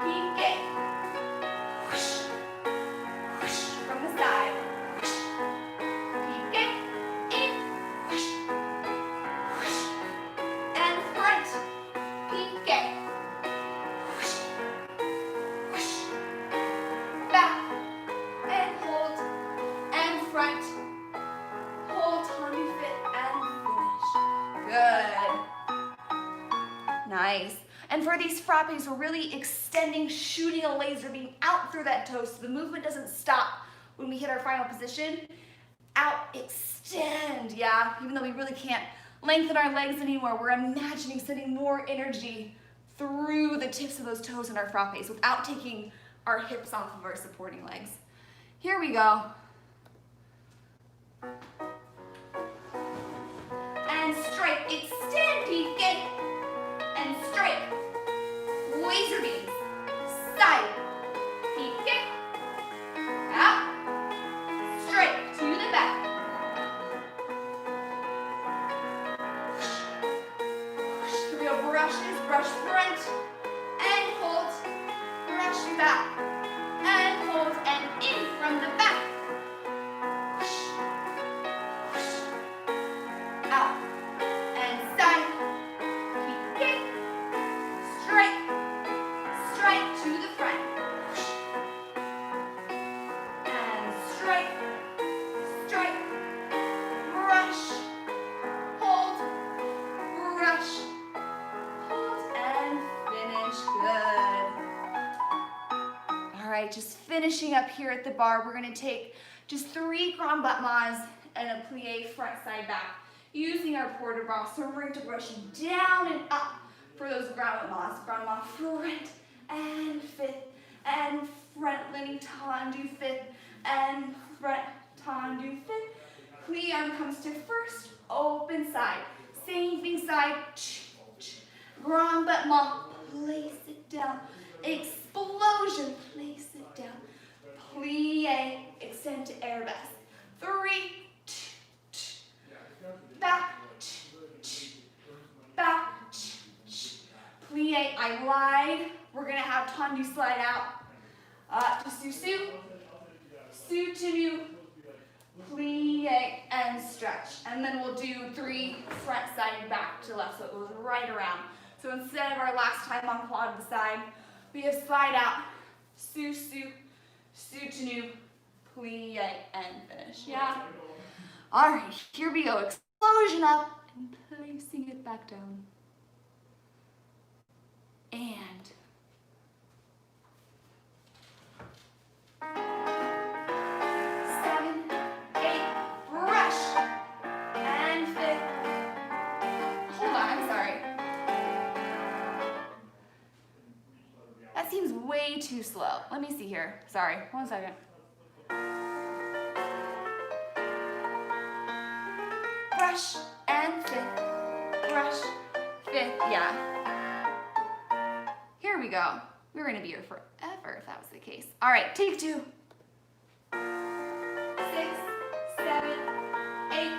Speaker 1: piqué, whoosh, whoosh, from the side, whoosh, piqué, in, whoosh, whoosh, and front, piqué, whoosh, whoosh, back, and hold, and front, hold, tummy fit, and finish. Good. Nice. And for these frappes, we're really extending, shooting a laser beam out through that toe so the movement doesn't stop when we hit our final position. Out, extend, yeah? Even though we really can't lengthen our legs anymore, we're imagining sending more energy through the tips of those toes in our frappes without taking our hips off of our supporting legs. Here we go. And strike, extend, piqué, and strike, laser beams, side, piqué, out, strike, to the back, here we go, brushes, brush front, and hold, brush back, and hold, and in from the back, out, and side, piqué, strike to the front, and strike, brush, hold, and finish. Good. All right, just finishing up here at the bar, we're gonna take just 3 grand battements and a plie front, side, back, using our port de bras. So we're going to brush down and up for those grand battements. Grand battement front and fifth, and front, leaning tendu fifth, and front, tendu fifth. Plie arm comes to first, open side. Same thing side, grand battement, place it down. Explosion, place it down. Plie, extend to arabesque. 3, back, back, glide. We're gonna have tendu slide out to su-su, su-to-nu, plie, and stretch. And then we'll do 3 front, side, and back to left, so it goes right around. So instead of our last time on quad to the side, we have slide out, su-su, su-to-nu, plie, and finish. Yeah? All right, here we go. Explosion up and placing it back down. And 7, 8, brush, and 5. Hold on, I'm sorry. That seems way too slow. Let me see here. Sorry, 1 second. Brush and 5th, brush, 5th, yeah. Here we go. We're gonna be here forever if that was the case. All right, take 2. 6, 7, 8,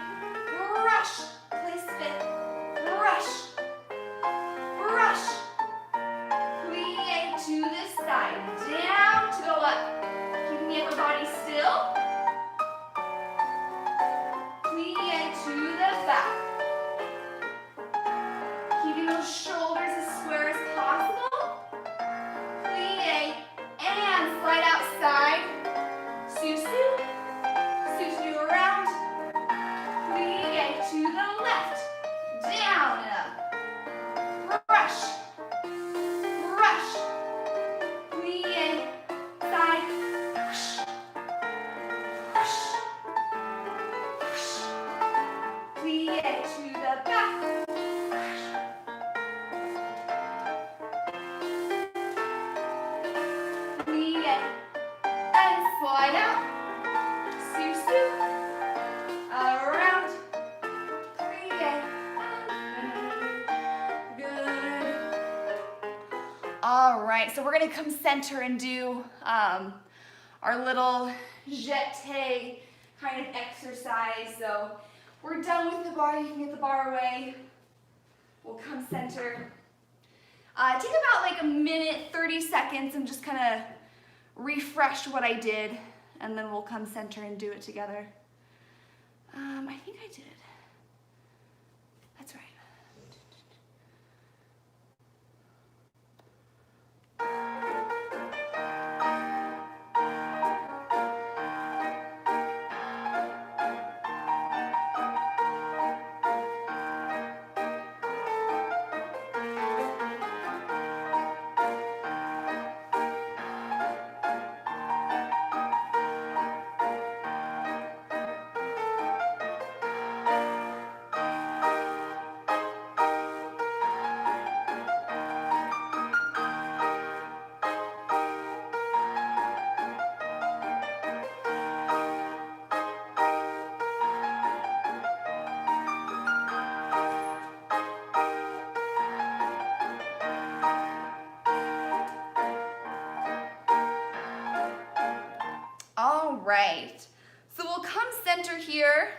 Speaker 1: brush, place 5th, brush, brush, plie to the side, down to go up, keeping the upper body still, plie to the back, keeping those shoulders as square as possible. And slide outside, su-su, su-su around, plie to the left, down and up, brush, brush, plie, side, whoosh, whoosh, whoosh, plie to the back, and slide out, su-su, around, plie, and good. All right, so we're gonna come center and do our little jeté kind of exercise. So we're done with the bar, you can get the bar away. We'll come center. Take about like a minute, 30 seconds and just kind of refresh what I did, and then we'll come center and do it together. I think I did it. That's right. All right, so we'll come center here,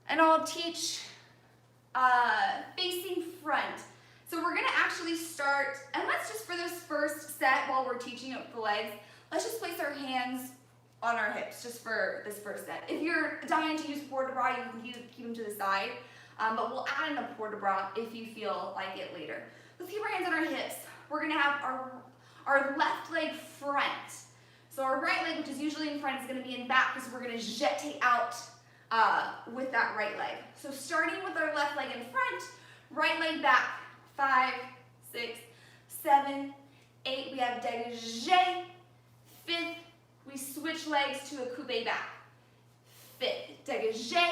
Speaker 1: and I'll teach facing front. So we're gonna actually start, and let's just for this first set while we're teaching it with the legs, let's just place our hands on our hips just for this first set. If you're dying to use port de bras, you can keep them to the side, but we'll add in a port de bras if you feel like it later. Let's keep our hands on our hips. We're gonna have our left leg front. So our right leg, which is usually in front, is going to be in back because we're going to jeté out with that right leg. So starting with our left leg in front, right leg back, 5, 6, 7, 8. We have dégagé. 5th, we switch legs to a coupé back. 5th, dégagé.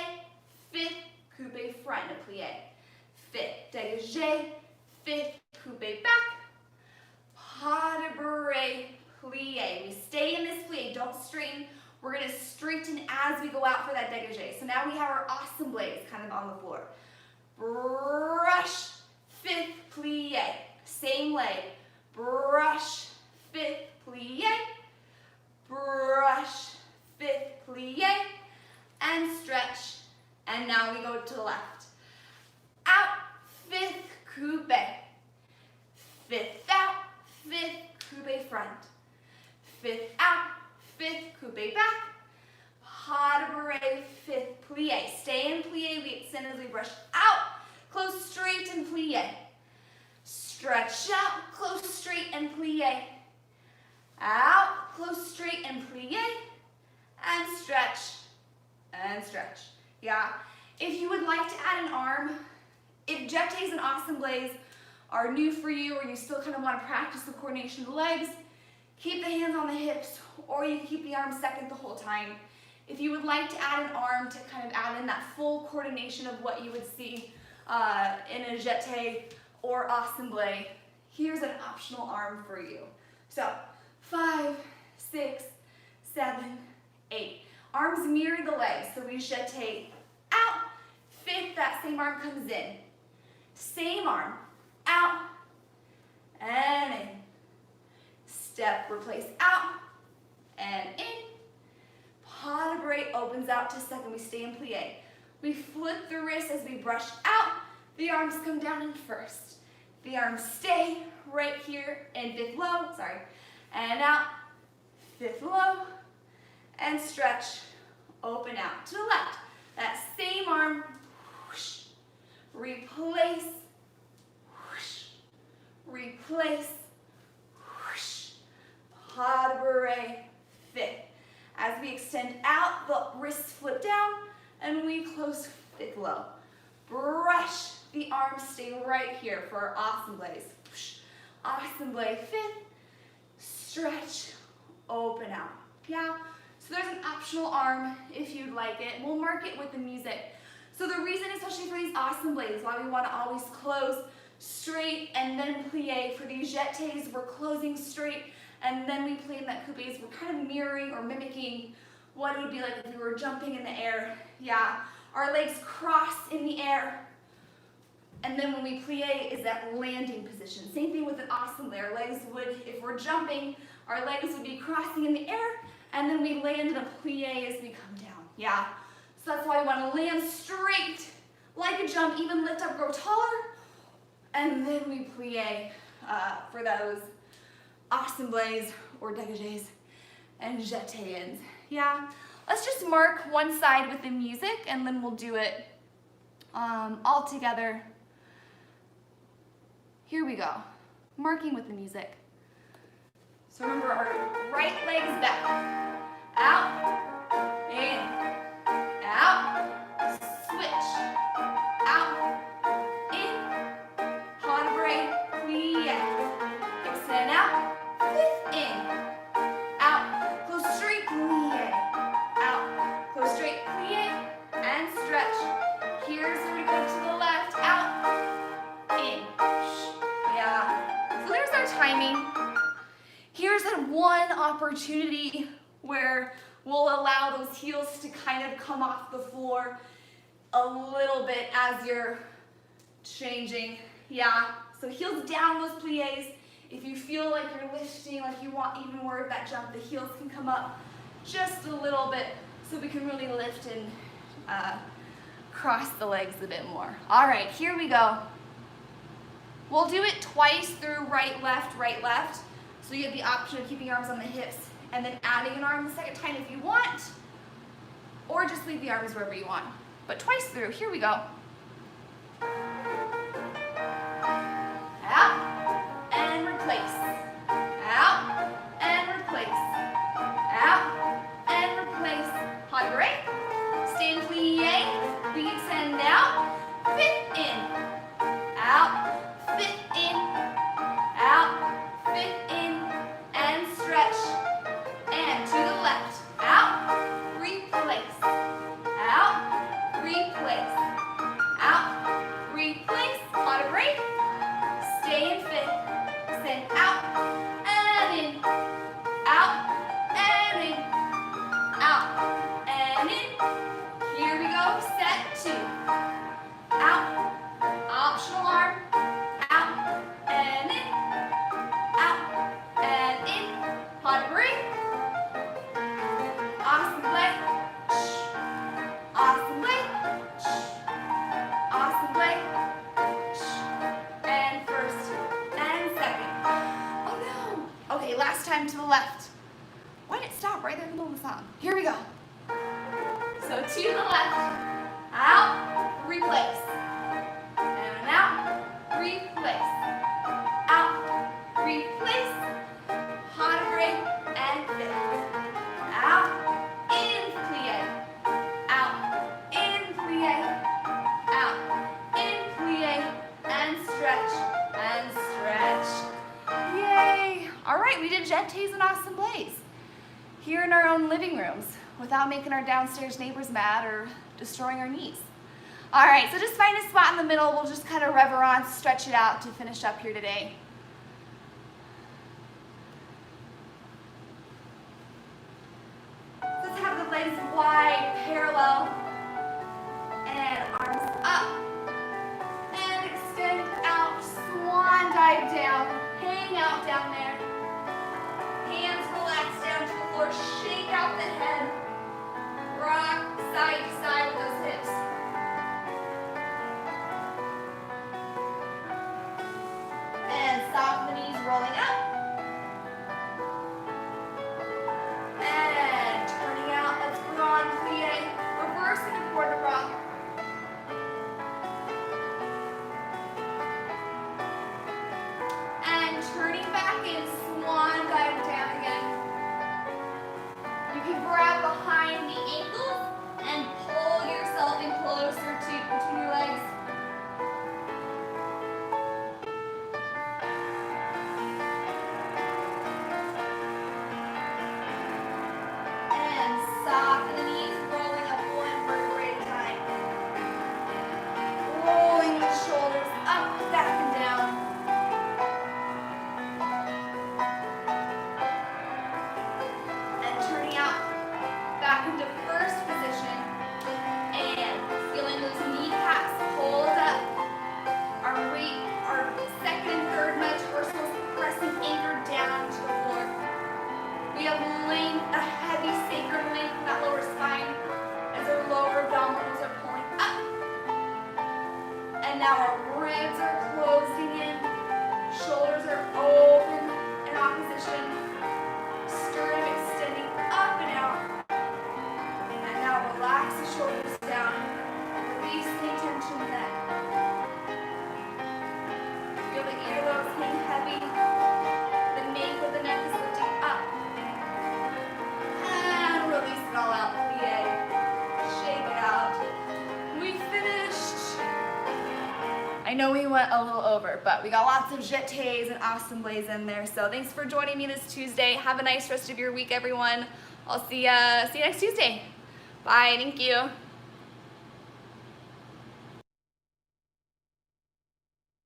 Speaker 1: 5th, coupé front, a plié. 5th, dégagé. 5th, coupé back. Pas de bourrée. Plie. We stay in this plie, don't straighten. We're gonna straighten as we go out for that dégagé. So now we have our awesome blades kind of on the floor. Brush, 5th, plie. Same leg. Brush, 5th, plie. Brush, 5th, plie. And stretch. And now we go to the left. Out, 5th, coupé. fifth out, fifth coupe front, fifth out, fifth coupe back, pas de bourrée, fifth plie. Stay in plie, we extend as we brush out, close straight and plie. Stretch out, close straight and plie. Out, close straight and plie, and stretch, and stretch. Yeah, if you would like to add an arm, if jetés and assemblées are new for you or you still kind of want to practice the coordination of the legs, keep the hands on the hips or you can keep the arms second the whole time. If you would like to add an arm to kind of add in that full coordination of what you would see in a jeté or assemblée, here's an optional arm for you. So 5, 6, 7, 8. Arms mirror the legs, so we jeté out, fifth, that same arm comes in. Same arm, out, and in. Step, replace out, and in. Pas de bourrée opens out to second, we stay in plie. We flip the wrist as we brush out, the arms come down in first. The arms stay right here in fifth low, and out, fifth low, and stretch, open out to the left. That same arm, whoosh, replace, whoosh, replace, whoosh, pas de bourrée, fifth. As we extend out, the wrists flip down, and we close fifth low. Brush, the arms stay right here for our assemblées. Assemblée, fifth, stretch, open out. Yeah, so there's an optional arm if you'd like it. We'll mark it with the music. So the reason, especially for these assemblées, why we want to always close straight and then plie. For these jetés, we're closing straight and then we plie in that coupes. We're kind of mirroring or mimicking what it would be like if we were jumping in the air. Yeah, our legs cross in the air. And then when we plie is that landing position. Same thing with an assemblée. Our legs would, if we're jumping, our legs would be crossing in the air, and then we land in a plie as we come down. Yeah, so that's why we want to land straight, like a jump, even lift up, grow taller, and then we plie for those assemblées or dégagés and jetés. Yeah, let's just mark one side with the music, and then we'll do it all together. Here we go, marking with the music. So remember, our right leg is back. Out, in, out, switch, out, in, pas de bourrée, plie, extend out, fifth in, out, close straight, plie, out, close straight, plie, and stretch. Here's where we go to the left, out, in. Yeah, so there's our timing. Here's that one opportunity where we'll allow those heels to kind of come off the floor a little bit as you're changing. Yeah, so heels down those plies. If you feel like you're lifting, like you want even more of that jump, the heels can come up just a little bit so we can really lift and cross the legs a bit more. All right, here we go. We'll do it twice through right, left. So you have the option of keeping your arms on the hips and then adding an arm the second time if you want, or just leave the arms wherever you want. But twice through, here we go. Out, and replace. Out, and replace. Out, and replace. Pas de bourrée. Stay in plie. We extend out. Fifth in. Out. Fifth in. Out. Fifth in. And stretch. And to the left. Out. Replace. Out. Replace. time to the left. Why did it stop right there in the middle of the song? Here we go. So to the left, out, replace. And out, replace. Out, replace. Pas de break and fifth. Out, in plie. Out, in plie. Out, in plie. And stretch, and stretch. Yay! All right, we did jetés and assemblés here in our own living rooms without making our downstairs neighbors mad or destroying our knees. All right, so just find a spot in the middle. We'll just kind of reverence, stretch it out to finish up here today. Let's have the legs wide, parallel, and arms up. And extend out, swan dive down, hang out down there. Hands relax down to the floor, shake out the head. Rock side to side with those hips. And soften the knees, rolling up. And turning out, let's put on plie. Reversing a quarter rock. And turning back in, swan dive down again. You can grab behind the ankles and pull yourself in closer to between your legs. And soften the knees, rolling up one vertebrae at a time. Rolling the shoulders up, back, and down. Back into first position and feeling those kneecaps hold up. Our second and third metatarsals pressing anchored down to the floor. We have length, a heavy sacral length in that lower spine as our lower abdominals are pulling up. And now our ribs are closing in, shoulders are open in opposition, sternum extending up and out. Now relax the shoulders down, release the tension in the neck. Feel the earlobes hang heavy, the nape of the neck is lifting up. And release it all out, plie, shake it out. We finished. I know we went a little over, but we got lots of jetés and assemblés in there, so thanks for joining me this Tuesday. Have a nice rest of your week, everyone. I'll see you next Tuesday. Bye, thank you.